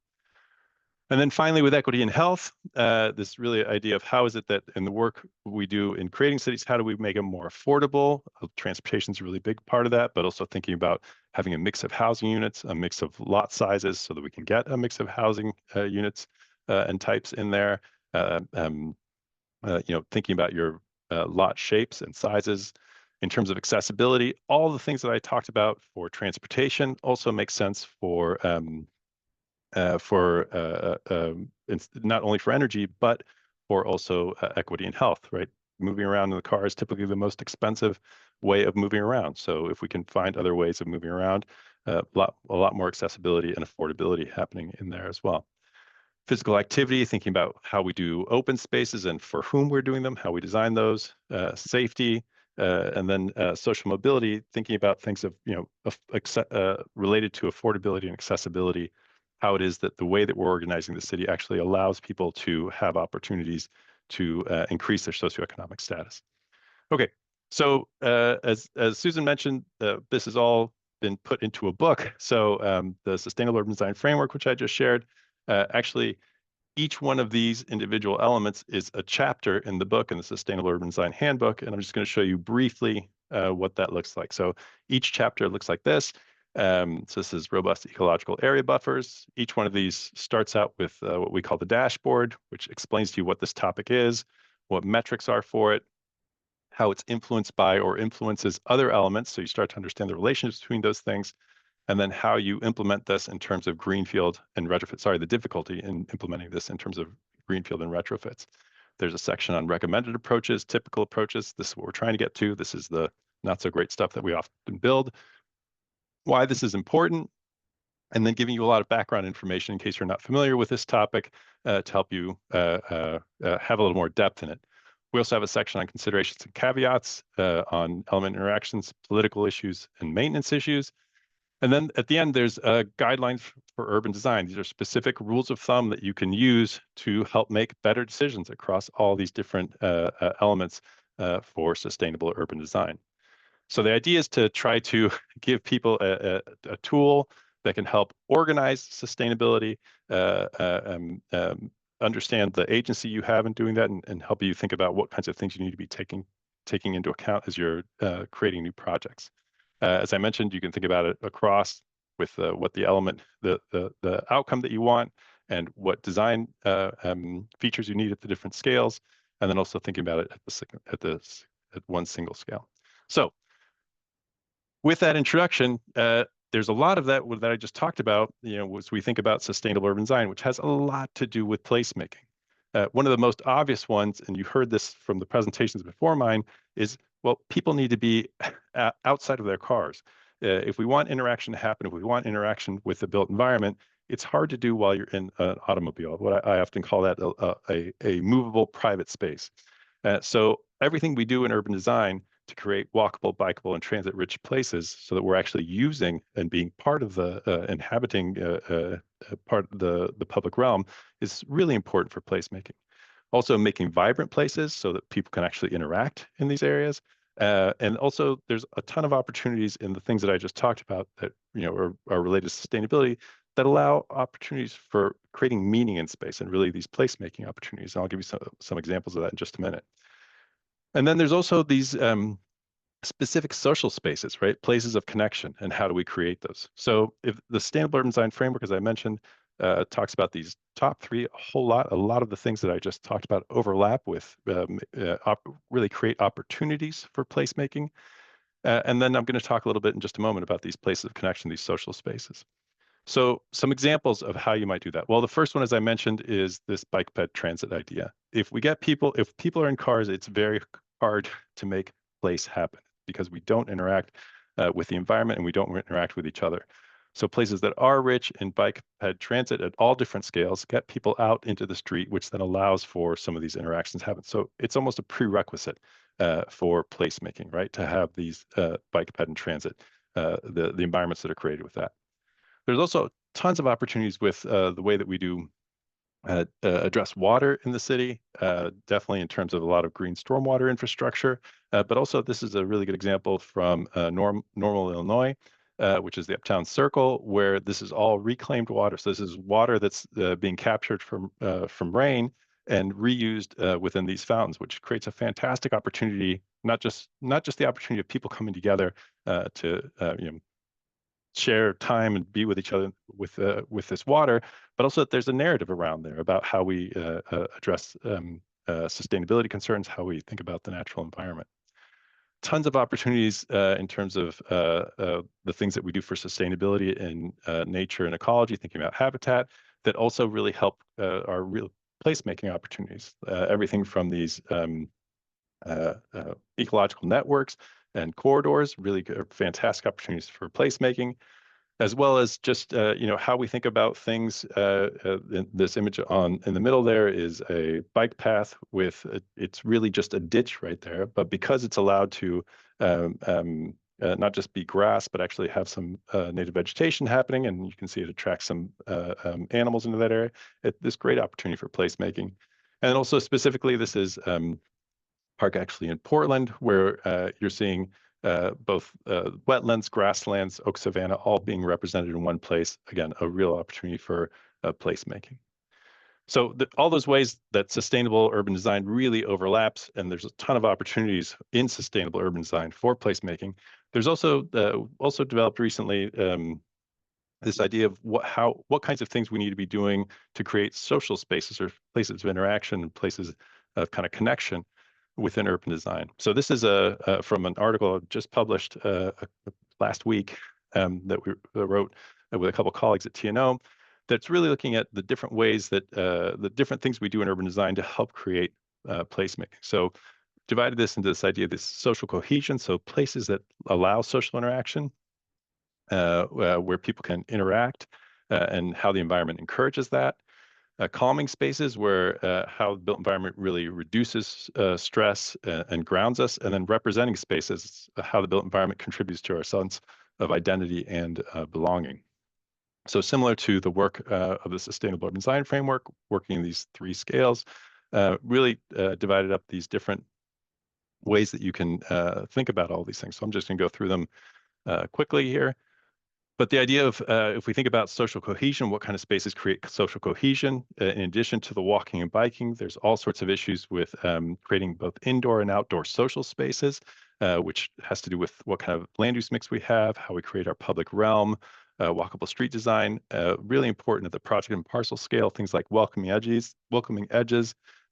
And then finally, with equity and health, this really idea of how is it that in the work we do in creating cities, how do we make them more affordable? Transportation is a really big part of that, but also thinking about having a mix of housing units, a mix of lot sizes, so that we can get a mix of housing units and types in there. Thinking about your lot shapes and sizes. In terms of accessibility, all the things that I talked about for transportation also make sense for not only for energy, but for also equity and health, right? Moving around in the car is typically the most expensive way of moving around. So if we can find other ways of moving around, a lot more accessibility and affordability happening in there as well. Physical activity, thinking about how we do open spaces and for whom we're doing them, how we design those, safety, and then social mobility, thinking about things of, related to affordability and accessibility, how it is that the way that we're organizing the city actually allows people to have opportunities to increase their socioeconomic status. Okay, so as Susan mentioned, this has all been put into a book. So the Sustainable Urban Design Framework, which I just shared, actually, each one of these individual elements is a chapter in the book, in the Sustainable Urban Design Handbook, and I'm just going to show you briefly what that looks like. So each chapter looks like this. So this is robust ecological area buffers. Each one of these starts out with what we call the dashboard, which explains to you what this topic is, what metrics are for it, how it's influenced by or influences other elements. So you start to understand the relationships between those things, and then how you implement this in terms of greenfield and retrofit. Sorry, the difficulty in implementing this in terms of greenfield and retrofits. There's a section on recommended approaches, typical approaches. This is what we're trying to get to. This is the not so great stuff that we often build, why this is important, and then giving you a lot of background information in case you're not familiar with this topic to help you have a little more depth in it. We also have a section on considerations and caveats on element interactions, political issues, and maintenance issues. And then at the end, there's guidelines for urban design. These are specific rules of thumb that you can use to help make better decisions across all these different elements for sustainable urban design. So the idea is to try to give people a tool that can help organize sustainability, understand the agency you have in doing that, and help you think about what kinds of things you need to be taking into account as you're creating new projects. As I mentioned, you can think about it across with what the element, the outcome that you want, and what design features you need at the different scales, and then also thinking about it at one single scale. So with that introduction, there's a lot of that I just talked about, as we think about sustainable urban design, which has a lot to do with placemaking. One of the most obvious ones, and you heard this from the presentations before mine, is, well, people need to be outside of their cars. If we want interaction to happen, if we want interaction with the built environment, it's hard to do while you're in an automobile. What I often call that a movable private space. So everything we do in urban design to create walkable, bikeable, and transit-rich places so that we're actually using and being part of the inhabiting part of the public realm is really important for placemaking. Also making vibrant places so that people can actually interact in these areas. And also there's a ton of opportunities in the things that I just talked about that are related to sustainability that allow opportunities for creating meaning in space and really these placemaking opportunities. And I'll give you some examples of that in just a minute. And then there's also these specific social spaces, right? Places of connection, and how do we create those? So if the Sustainable Urban Design Framework, as I mentioned, talks about these top three, a lot of the things that I just talked about overlap with really create opportunities for placemaking. And then I'm going to talk a little bit in just a moment about these places of connection, these social spaces. So some examples of how you might do that. Well, the first one, as I mentioned, is this bike ped transit idea. If people are in cars, it's very hard to make place happen because we don't interact with the environment and we don't interact with each other. So places that are rich in bike ped transit at all different scales get people out into the street, which then allows for some of these interactions to happen. So it's almost a prerequisite for placemaking, right? To have these bike ped and transit, the environments that are created with that. There's also tons of opportunities with the way that we do address water in the city, definitely in terms of a lot of green stormwater infrastructure, but also this is a really good example from Normal, Illinois, which is the Uptown Circle, where this is all reclaimed water. So this is water that's being captured from rain and reused within these fountains, which creates a fantastic opportunity, not just the opportunity of people coming together to share time and be with each other with this water, but also that there's a narrative around there about how we address sustainability concerns, how we think about the natural environment. Tons of opportunities in terms of the things that we do for sustainability in nature and ecology, thinking about habitat, that also really help our real placemaking opportunities. Everything from these ecological networks and corridors, really fantastic opportunities for placemaking, as well as just how we think about things. This image in the middle there is a bike path with it's really just a ditch right there, but because it's allowed to not just be grass, but actually have some native vegetation happening, and you can see it attracts some animals into that area. This great opportunity for placemaking, and also specifically, this is park actually in Portland, where you're seeing both wetlands, grasslands, oak savanna, all being represented in one place. Again, a real opportunity for placemaking. So all those ways that sustainable urban design really overlaps, and there's a ton of opportunities in sustainable urban design for placemaking. There's also developed recently this idea of what kinds of things we need to be doing to create social spaces or places of interaction, places of kind of connection within urban design. So this is from an article just published last week that we wrote with a couple of colleagues at TNO, that's really looking at the different ways that the different things we do in urban design to help create placemaking. So divided this into this idea of this social cohesion, so places that allow social interaction, where people can interact, and how the environment encourages that. Calming spaces where how the built environment really reduces stress and grounds us, and then representing spaces, how the built environment contributes to our sense of identity and belonging. So similar to the work of the Sustainable Urban Design Framework, working in these 3 scales, really divided up these different ways that you can think about all these things. So I'm just going to go through them quickly here. But the idea of if we think about social cohesion, what kind of spaces create social cohesion? In addition to the walking and biking, there's all sorts of issues with creating both indoor and outdoor social spaces, which has to do with what kind of land use mix we have, how we create our public realm, walkable street design. Really important at the project and parcel scale, things like welcoming edges,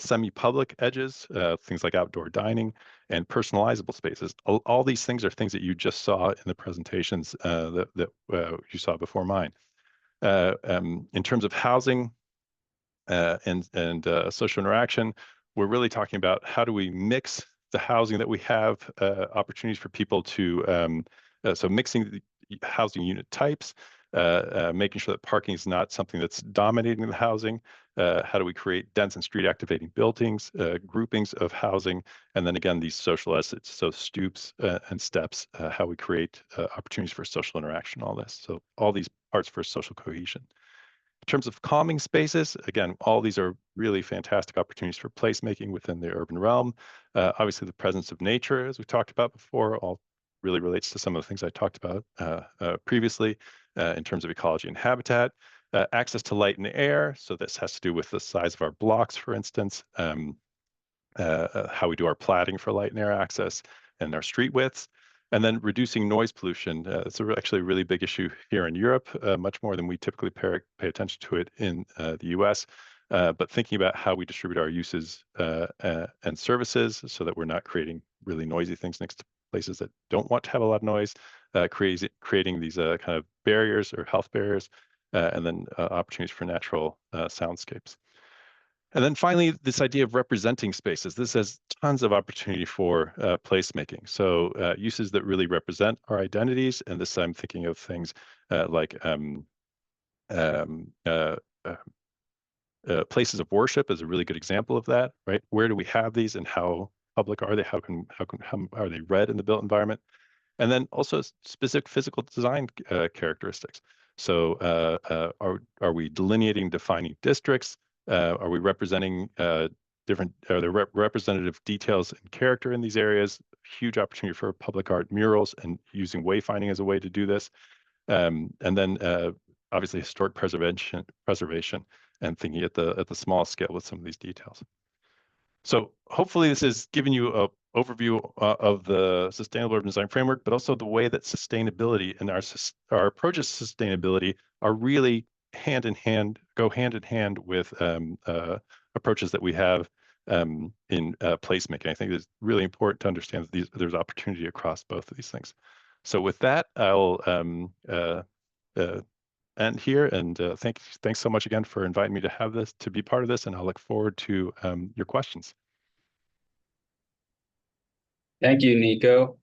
semi-public edges, things like outdoor dining, and personalizable spaces. All these things are things that you just saw in the presentations that you saw before mine. In terms of housing and social interaction, we're really talking about how do we mix the housing that we have, opportunities for people to, so mixing the housing unit types, making sure that parking is not something that's dominating the housing. How do we create dense and street activating buildings, groupings of housing, and then again, these social assets, so stoops and steps, how we create opportunities for social interaction, all this. So all these parts for social cohesion. In terms of calming spaces, again, all these are really fantastic opportunities for placemaking within the urban realm. Obviously, the presence of nature, as we talked about before, all really relates to some of the things I talked about previously in terms of ecology and habitat. Access to light and air, so this has to do with the size of our blocks, for instance, how we do our platting for light and air access, and our street widths. And then reducing noise pollution. It's actually a really big issue here in Europe, much more than we typically pay attention to it in the US. But thinking about how we distribute our uses and services so that we're not creating really noisy things next to places that don't want to have a lot of noise, creating these kind of barriers or health barriers, and then opportunities for natural soundscapes. And then finally, this idea of representing spaces. This has tons of opportunity for placemaking. So uses that really represent our identities. And this I'm thinking of things like places of worship is a really good example of that, right? Where do we have these and how public are they? How are they read in the built environment? And then also specific physical design characteristics. So are we delineating, defining districts? Are we representing are there representative details and character in these areas? Huge opportunity for public art murals and using wayfinding as a way to do this. And then obviously historic preservation and thinking at the small scale with some of these details. So hopefully this has given you an overview of the Sustainable Urban Design Framework, but also the way that sustainability and our approaches to sustainability are really go hand in hand with approaches that we have in placemaking. I think it's really important to understand that there's opportunity across both of these things. So with that, I'll end here, and thanks so much again for inviting me to be part of this, and I'll look forward to your questions.
Thank you, Nico.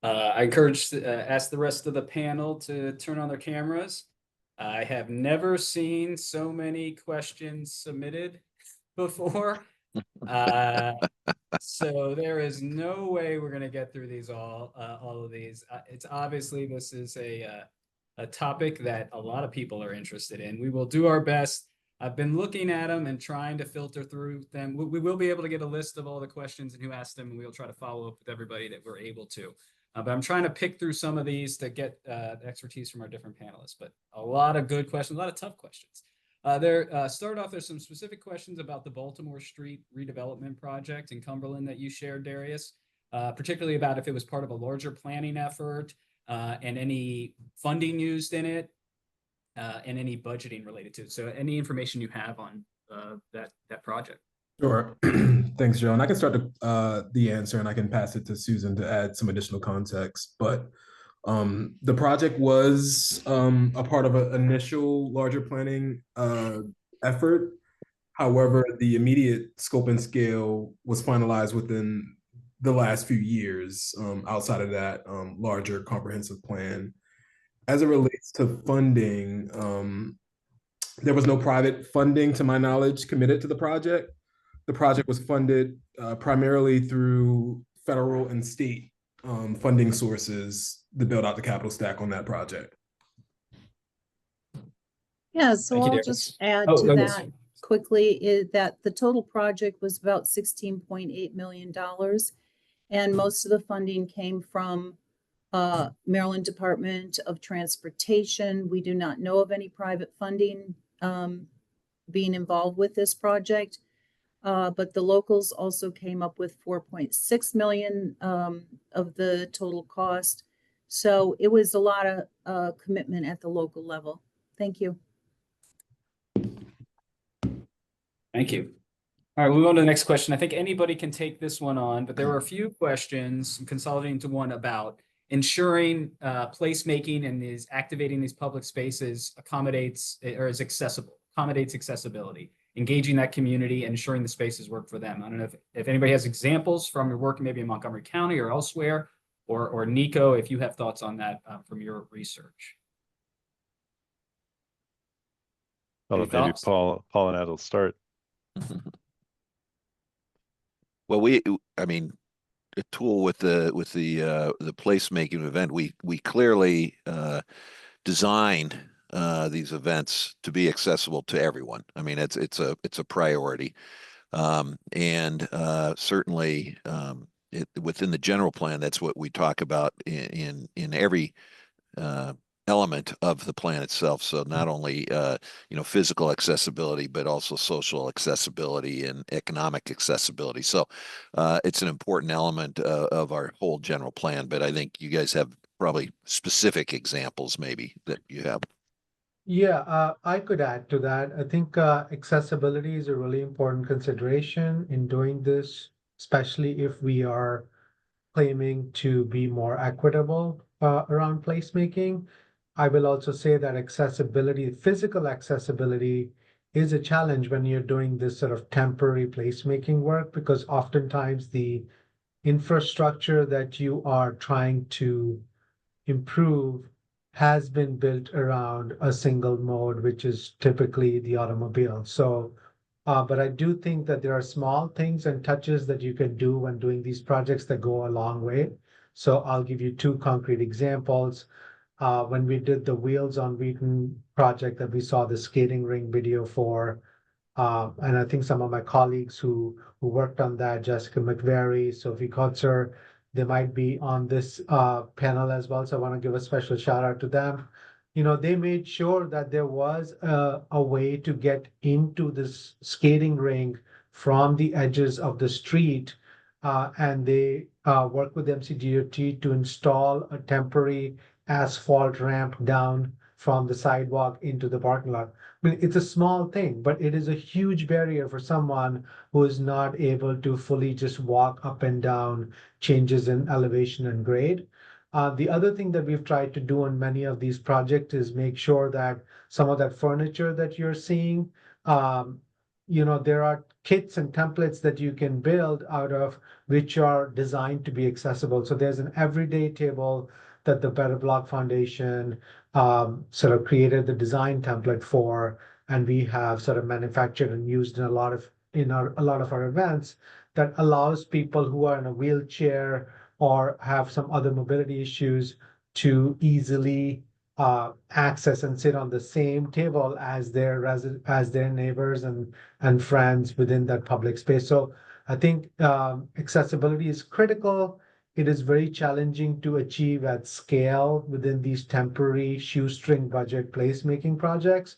I ask the rest of the panel to turn on their cameras. I have never seen so many questions submitted before. So there is no way we're going to get through these all of these. It's obviously this is a topic that a lot of people are interested in. We will do our best. I've been looking at them and trying to filter through them. We will be able to get a list of all the questions and who asked them, and we'll try to follow up with everybody that we're able to. But I'm trying to pick through some of these to get expertise from our different panelists. But a lot of good questions, a lot of tough questions. Start off, there's some specific questions about the Baltimore Street redevelopment project in Cumberland that you shared, Darius, particularly about if it was part of a larger planning effort and any funding used in it and any budgeting related to it. So any information you have on that project.
Sure. Thanks, Joe. And I can start the answer and I can pass it to Susan to add some additional context. But the project was a part of an initial larger planning effort However, the immediate scope and scale was finalized within the last few years, outside of that larger comprehensive plan. As it relates to funding, there was no private funding, to my knowledge, committed to the project. The project was funded primarily through federal and state funding sources to build out the capital stack on that project.
Yeah, so
Thank you,
I'll
Darius.
just add
Oh,
to
go ahead,
that
Sue.
quickly is that the total project was about $16.8 million. And most of the funding came from Maryland Department of Transportation. We do not know of any private funding being involved with this project. But the locals also came up with 4.6 million of the total cost. So it was a lot of commitment at the local level. Thank you.
Thank you. All right, we'll go on to the next question. I think anybody can take this one on, but there were a few questions consolidating to one about ensuring placemaking and is activating these public spaces accommodates or is accessible, accommodates accessibility, engaging that community and ensuring the spaces work for them. I don't know if anybody has examples from your work maybe in Montgomery County or elsewhere, or Nico, if you have thoughts on that from your research.
Well,
Any
if maybe
thoughts?
Paul and Ed will start.
Well, I mean, a tool with the placemaking event, we clearly designed these events to be accessible to everyone. I mean, it's a priority, and certainly within the general plan, that's what we talk about in every element of the plan itself. So not only physical accessibility, but also social accessibility and economic accessibility. So it's an important element of our whole general plan. But I think you guys have probably specific examples maybe that you have.
Yeah, I could add to that. I think accessibility is a really important consideration in doing this, especially if we are claiming to be more equitable around placemaking. I will also say that accessibility, physical accessibility, is a challenge when you're doing this sort of temporary placemaking work, because oftentimes the infrastructure that you are trying to improve has been built around a single mode, which is typically the automobile. So, but I do think that there are small things and touches that you can do when doing these projects that go a long way. So I'll give you two concrete examples. When we did the Wheels on Wheaton project that we saw the skating ring video for, and I think some of my colleagues who worked on that, Jessica McVary, Sophie Kotzer, they might be on this panel as well. So I want to give a special shout out to them. You know, they made sure that there was a way to get into this skating rink from the edges of the street. And they worked with MCDOT to install a temporary asphalt ramp down from the sidewalk into the parking lot. I mean, it's a small thing, but it is a huge barrier for someone who is not able to fully just walk up and down changes in elevation and grade. The other thing that we've tried to do on many of these projects is make sure that some of that furniture that you're seeing, there are kits and templates that you can build out of which are designed to be accessible. So there's an everyday table that the Better Block Foundation sort of created the design template for, and we have sort of manufactured and used in a lot of our events, that allows people who are in a wheelchair or have some other mobility issues to easily access and sit on the same table as their neighbors and friends within that public space. So I think accessibility is critical. It is very challenging to achieve at scale within these temporary shoestring budget placemaking projects.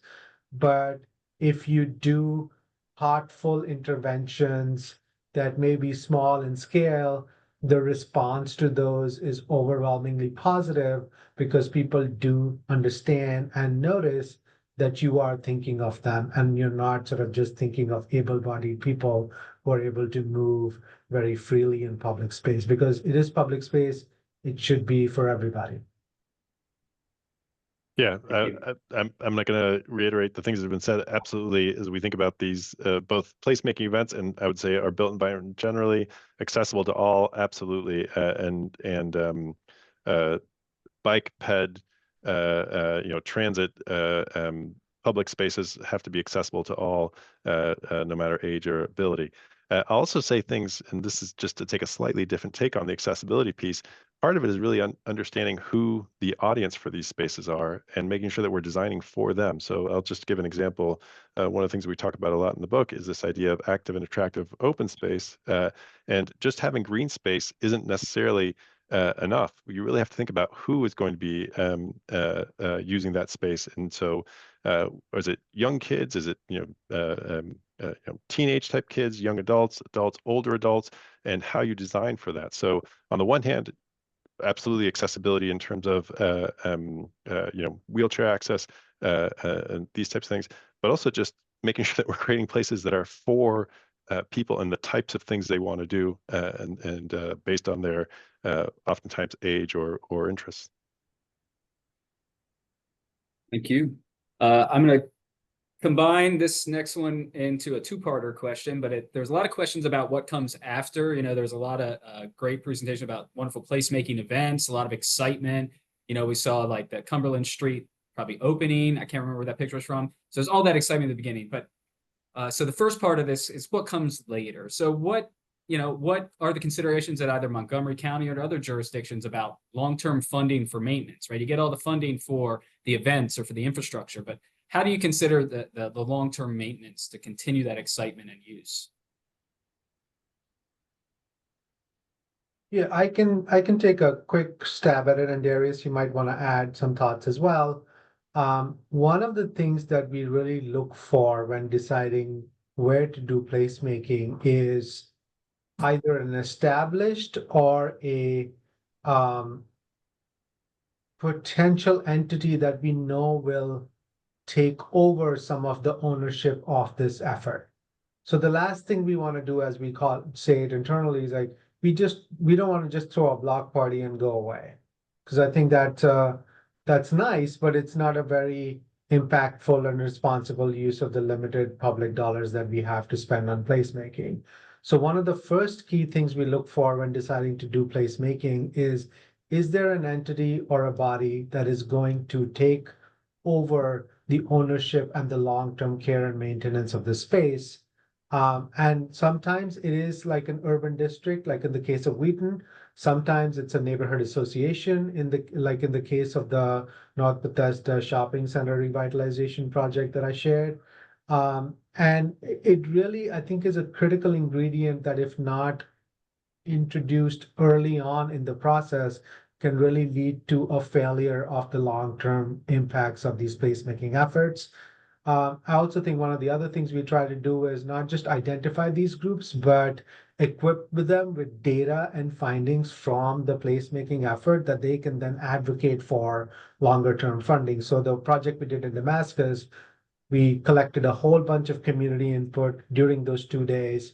But if you do thoughtful interventions that may be small in scale, the response to those is overwhelmingly positive, because people do understand and notice that you are thinking of them and you're not sort of just thinking of able-bodied people who are able to move very freely in public space, because it is public space. It should be for everybody.
Yeah,
Thank you.
I'm not going to reiterate the things that have been said. Absolutely, as we think about these both placemaking events and I would say our built environment generally accessible to all, absolutely, bike, ped, transit, public spaces have to be accessible to all, no matter age or ability. I'll also say things, and this is just to take a slightly different take on the accessibility piece. Part of it is really understanding who the audience for these spaces are and making sure that we're designing for them. So I'll just give an example. One of the things we talk about a lot in the book is this idea of active and attractive open space. And just having green space isn't necessarily enough. You really have to think about who is going to be using that space. And so, is it young kids? Is it teenage type kids, young adults, older adults, and how you design for that? So, on the one hand, absolutely accessibility in terms of wheelchair access and these types of things, but also just making sure that we're creating places that are for people and the types of things they want to do, and based on their oftentimes age or interests.
Thank you. I'm going to combine this next one into a two-parter question, but there's a lot of questions about what comes after. You know, there's a lot of great presentation about wonderful placemaking events, a lot of excitement. You know, we saw like the Cumberland Street probably opening. I can't remember where that picture was from. So there's all that excitement at the beginning. But so the first part of this is what comes later. So what are the considerations at either Montgomery County or other jurisdictions about long-term funding for maintenance, right? You get all the funding for the events or for the infrastructure, but how do you consider the long-term maintenance to continue that excitement and use?
Yeah, I can take a quick stab at it, and Darius, you might want to add some thoughts as well. One of the things that we really look for when deciding where to do placemaking is either an established or a potential entity that we know will take over some of the ownership of this effort. So the last thing we want to do, as we say it internally, is like we don't want to just throw a block party and go away, because I think that that's nice, but it's not a very impactful and responsible use of the limited public dollars that we have to spend on placemaking. So one of the first key things we look for when deciding to do placemaking is there an entity or a body that is going to take over the ownership and the long-term care and maintenance of the space? And sometimes it is like an urban district, like in the case of Wheaton. Sometimes it's a neighborhood association, in the case of the North Bethesda Shopping Center revitalization project that I shared. And it really, I think, is a critical ingredient that, if not introduced early on in the process, can really lead to a failure of the long-term impacts of these placemaking efforts. I also think one of the other things we try to do is not just identify these groups, but equip them with data and findings from the placemaking effort that they can then advocate for longer term funding. So the project we did in Damascus, we collected a whole bunch of community input during those 2 days.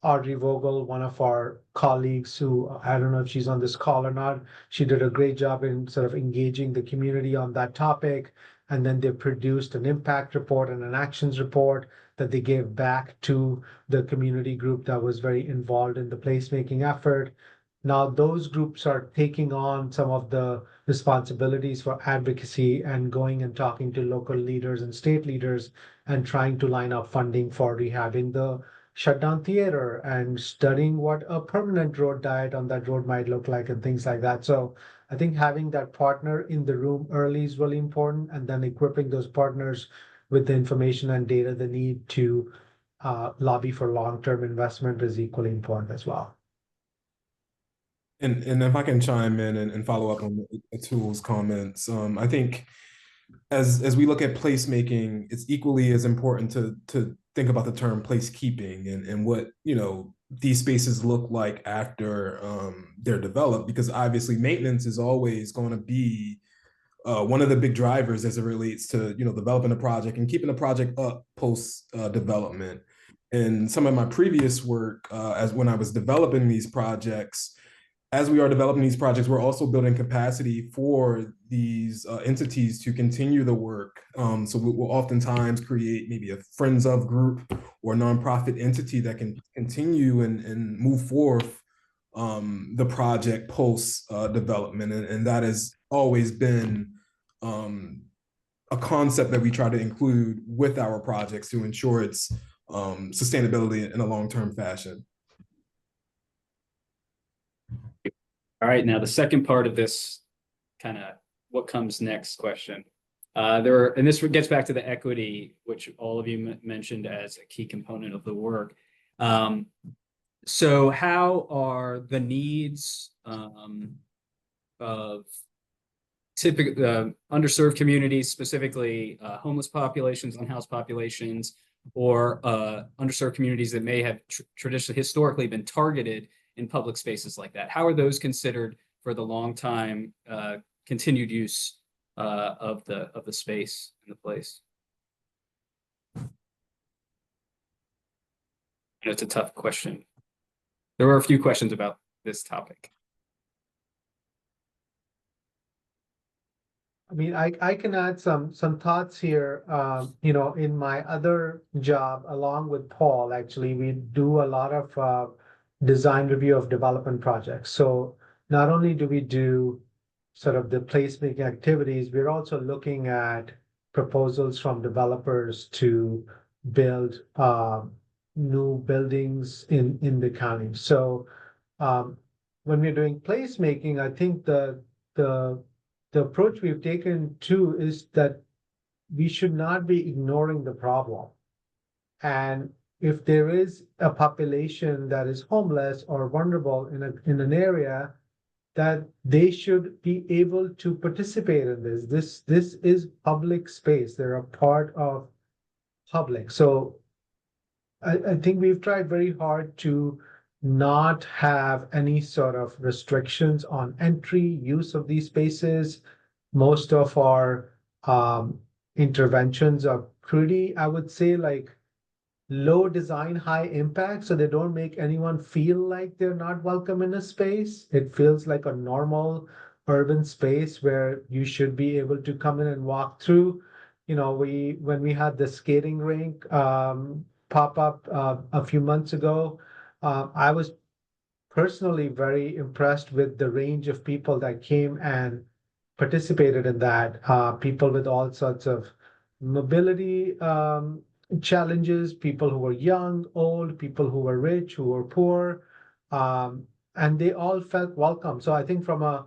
Audrey Vogel, one of our colleagues, who I don't know if she's on this call or not, she did a great job in sort of engaging the community on that topic. And then they produced an impact report and an actions report that they gave back to the community group that was very involved in the placemaking effort. Now those groups are taking on some of the responsibilities for advocacy and going and talking to local leaders and state leaders and trying to line up funding for rehabbing the shutdown theater and studying what a permanent road diet on that road might look like and things like that. So I think having that partner in the room early is really important, and then equipping those partners with the information and data they need to lobby for long-term investment is equally important as well.
And if I can chime in and follow up on Atul's comments, I think as we look at placemaking, it's equally as important to think about the term placekeeping and what these spaces look like after they're developed, because obviously maintenance is always going to be one of the big drivers as it relates to developing a project and keeping a project up post development. And some of my previous work, as when I was developing these projects, as we are developing these projects, we're also building capacity for these entities to continue the work. So we'll oftentimes create maybe a friends of group or nonprofit entity that can continue and move forth the project post development. And that has always been a concept that we try to include with our projects to ensure its sustainability in a long-term fashion.
All right, now the second part of this kind of what comes next question. And this gets back to the equity, which all of you mentioned as a key component of the work. So how are the needs of typical underserved communities, specifically homeless populations, unhoused populations, or underserved communities that may have traditionally historically been targeted in public spaces like that? How are those considered for the long time continued use of the space and the place? It's a tough question. There were a few questions about this topic.
I mean, I can add some thoughts here. You know, in my other job, along with Paul, actually, we do a lot of design review of development projects. So not only do we do sort of the placemaking activities, we're also looking at proposals from developers to build new buildings in the county. So when we're doing placemaking, I think the approach we've taken too is that we should not be ignoring the problem. And if there is a population that is homeless or vulnerable in an area, that they should be able to participate in this. This is public space. They're a part of public. So I think we've tried very hard to not have any sort of restrictions on entry, use of these spaces. Most of our interventions are pretty, I would say, like low design, high impact, so they don't make anyone feel like they're not welcome in a space. It feels like a normal urban space where you should be able to come in and walk through. You know, when we had the skating rink pop up a few months ago, I was personally very impressed with the range of people that came and participated in that. People with all sorts of mobility challenges, people who were young, old, people who were rich, who were poor, and they all felt welcome. So I think from a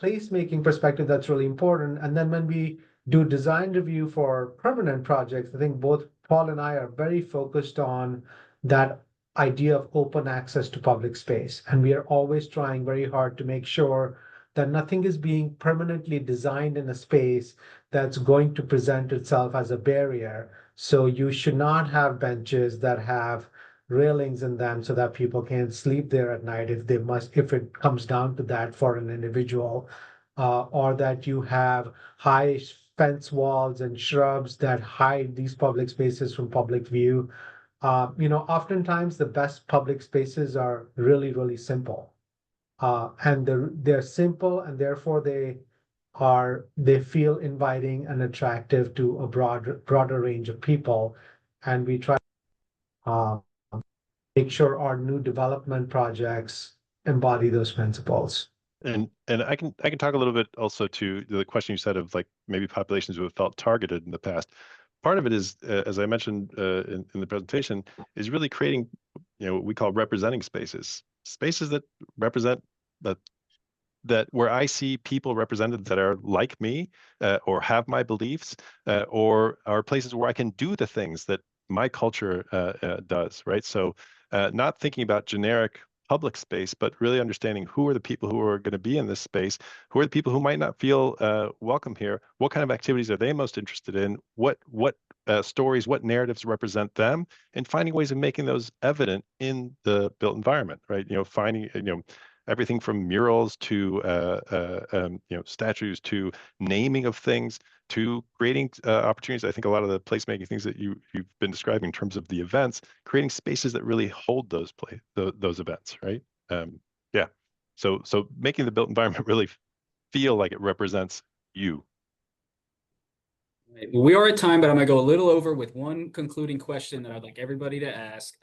placemaking perspective, that's really important. And then when we do design review for permanent projects, I think both Paul and I are very focused on that idea of open access to public space. And we are always trying very hard to make sure that nothing is being permanently designed in a space that's going to present itself as a barrier. So you should not have benches that have railings in them so that people can't sleep there at night if it comes down to that for an individual, or that you have high fence walls and shrubs that hide these public spaces from public view. You know, oftentimes the best public spaces are really, really simple. And they're simple, and therefore they feel inviting and attractive to a broader range of people. And we try to make sure our new development projects embody those principles.
And I can talk a little bit also to the question you said of like maybe populations who have felt targeted in the past. Part of it is, as I mentioned in the presentation, is really creating, you know, what we call representing spaces that represent that where I see people represented that are like me or have my beliefs or are places where I can do the things that my culture does, right? So not thinking about generic public space, but really understanding who are the people who are going to be in this space, who are the people who might not feel welcome here, what kind of activities are they most interested in, what stories, what narratives represent them, and finding ways of making those evident in the built environment, right? You know, finding, you know, everything from murals to you know, statues to naming of things to creating opportunities. I think a lot of the placemaking things that you've been describing in terms of the events, creating spaces that really hold those events, right? Yeah. So making the built environment really feel like it represents you.
Right. Well, we are at time, but I'm gonna go a little over with one concluding question that I'd like everybody to ask.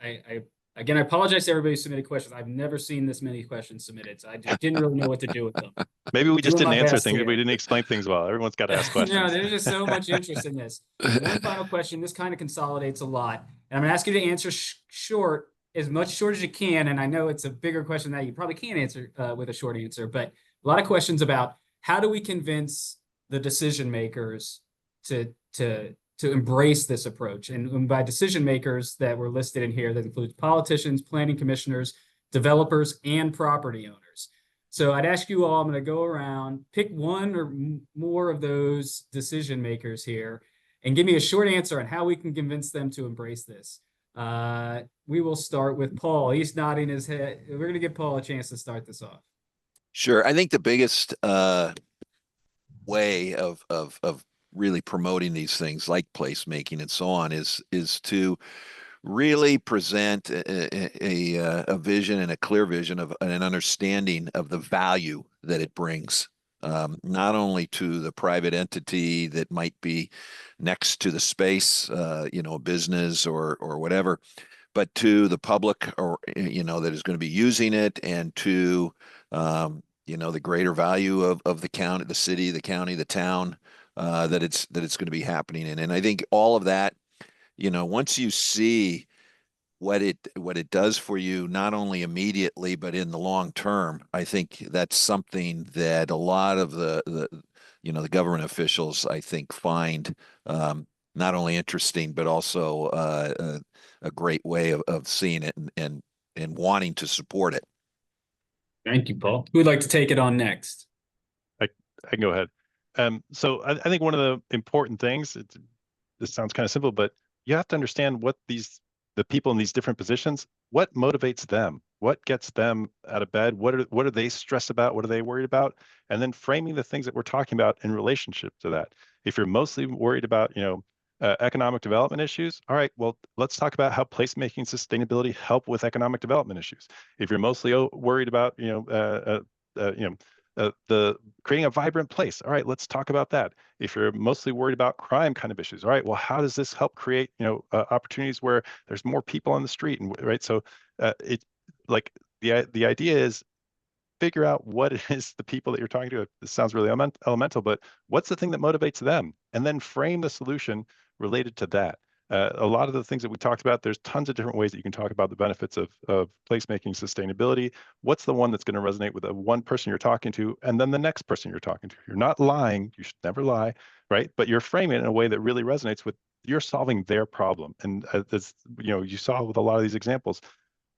Again, I apologize to everybody who submitted questions. I've never seen this many questions submitted, so I just didn't really know what to do with them.
Maybe we just
Doing
didn't
my
answer
best
things.
here.
We didn't explain things well. Everyone's got to ask
No,
questions.
there's just so much interest in this. One final question. This kind of consolidates a lot, and I'm gonna ask you to answer short, as much short as you can. And I know it's a bigger question that you probably can't answer with a short answer, but a lot of questions about how do we convince the decision makers to embrace this approach. And by decision makers that were listed in here, that includes politicians, planning commissioners, developers, and property owners. So I'd ask you all, I'm going to go around, pick one or more of those decision makers here, and give me a short answer on how we can convince them to embrace this. We will start with Paul. He's nodding his head. We're going to give Paul a chance to start this off.
Sure. I think the biggest way of really promoting these things like placemaking and so on is to really present a vision and a clear vision of an understanding of the value that it brings, not only to the private entity that might be next to the space, a business or whatever, but to the public or, that is going to be using it, and to, the greater value of the county, the city, the county, the town, that it's going to be happening in. And I think all of that, once you see what it does for you, not only immediately, but in the long term, I think that's something that a lot of the government officials, I think, find not only interesting, but also a great way of seeing it and wanting to support it.
Thank you, Paul. Who would like to take it on next?
I can go ahead. So I think one of the important things, this sounds kind of simple, but you have to understand what the people in these different positions, what motivates them, what gets them out of bed, what are they stressed about, what are they worried about, and then framing the things that we're talking about in relationship to that. If you're mostly worried about, economic development issues, all right, well, let's talk about how placemaking sustainability help with economic development issues. If you're mostly worried about, the creating a vibrant place, all right, let's talk about that. If you're mostly worried about crime kind of issues, all right, well, how does this help create, opportunities where there's more people on the street, and right? So it's like the idea is figure out what it is the people that you're talking to. This sounds really elemental, but what's the thing that motivates them, and then frame the solution related to that. A lot of the things that we talked about, there's tons of different ways that you can talk about the benefits of placemaking sustainability. What's the one that's going to resonate with the one person you're talking to, and then the next person you're talking to? You're not lying. You should never lie, right? But you're framing it in a way that really resonates with, you're solving their problem. And as you saw with a lot of these examples,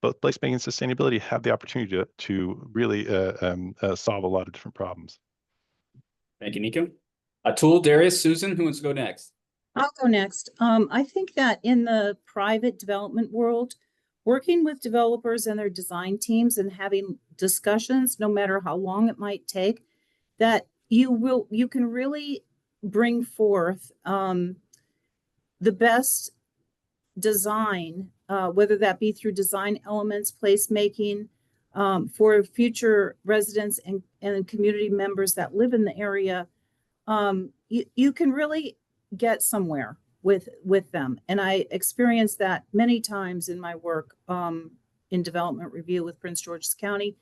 both placemaking and sustainability have the opportunity to really solve a lot of different problems.
Thank you, Nico. Atul, Darius, Susan, who wants to go next?
I'll go next. I think that in the private development world, working with developers and their design teams and having discussions, no matter how long it might take, that you can really bring forth the best design, whether that be through design elements, placemaking, for future residents and community members that live in the area. You can really get somewhere with them. And I experienced that many times in my work in development review with Prince George's County.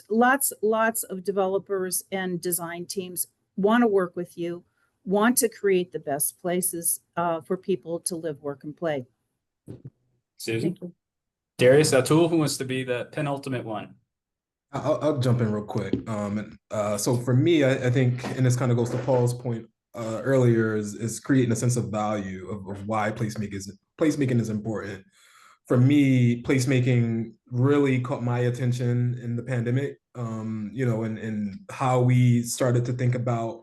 Lots of developers and design teams want to work with you, want to create the best places for people to live, work, and play.
Susan? Darius, Atul, who wants to be the penultimate one?
I'll jump in real quick. So for me, I think, and this kind of goes to Paul's point earlier, is creating a sense of value of why placemaking is important. For me, placemaking really caught my attention in the pandemic, and how we started to think about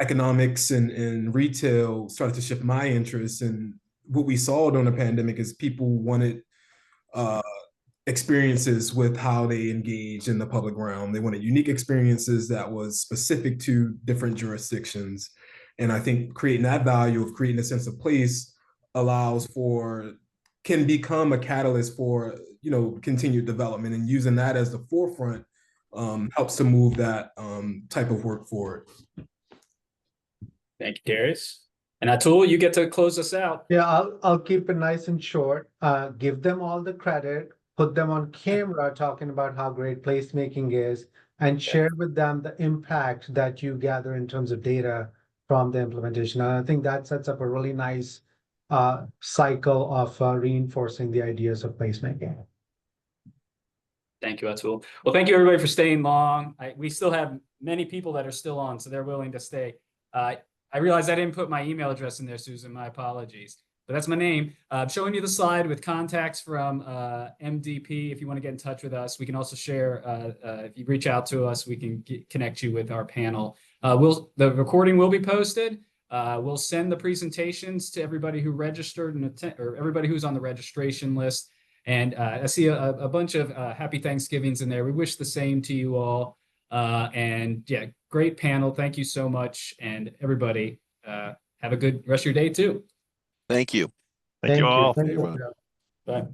economics and retail started to shift my interest. And what we saw during the pandemic is people wanted experiences with how they engage in the public realm. They wanted unique experiences that was specific to different jurisdictions. And I think creating that value of creating a sense of place allows for can become a catalyst for, continued development, and using that as the forefront helps to move that type of work forward.
Thank you, Darius. And Atul, you get to close us out.
Yeah, I'll keep it nice and short. Give them all the credit, put them on camera talking about how great placemaking is, and share with them the impact that you gather in terms of data from the implementation. And I think that sets up a really nice cycle of reinforcing the ideas of placemaking.
Thank you, Atul. Well, thank you everybody for staying long. We still have many people that are still on, so they're willing to stay. I realized I didn't put my email address in there, Susan. My apologies. But that's my name. I'm showing you the slide with contacts from MDP. If you want to get in touch with us, we can also share. If you reach out to us, we can connect you with our panel. The recording will be posted. We'll send the presentations to everybody who registered and or everybody who's on the registration list. And I see a bunch of happy Thanksgivings in there. We wish the same to you all. And yeah, great panel. Thank you so much. And everybody, have a good rest of your day too.
Thank you.
Thank you all.
Thank
everyone.
you.
Bye.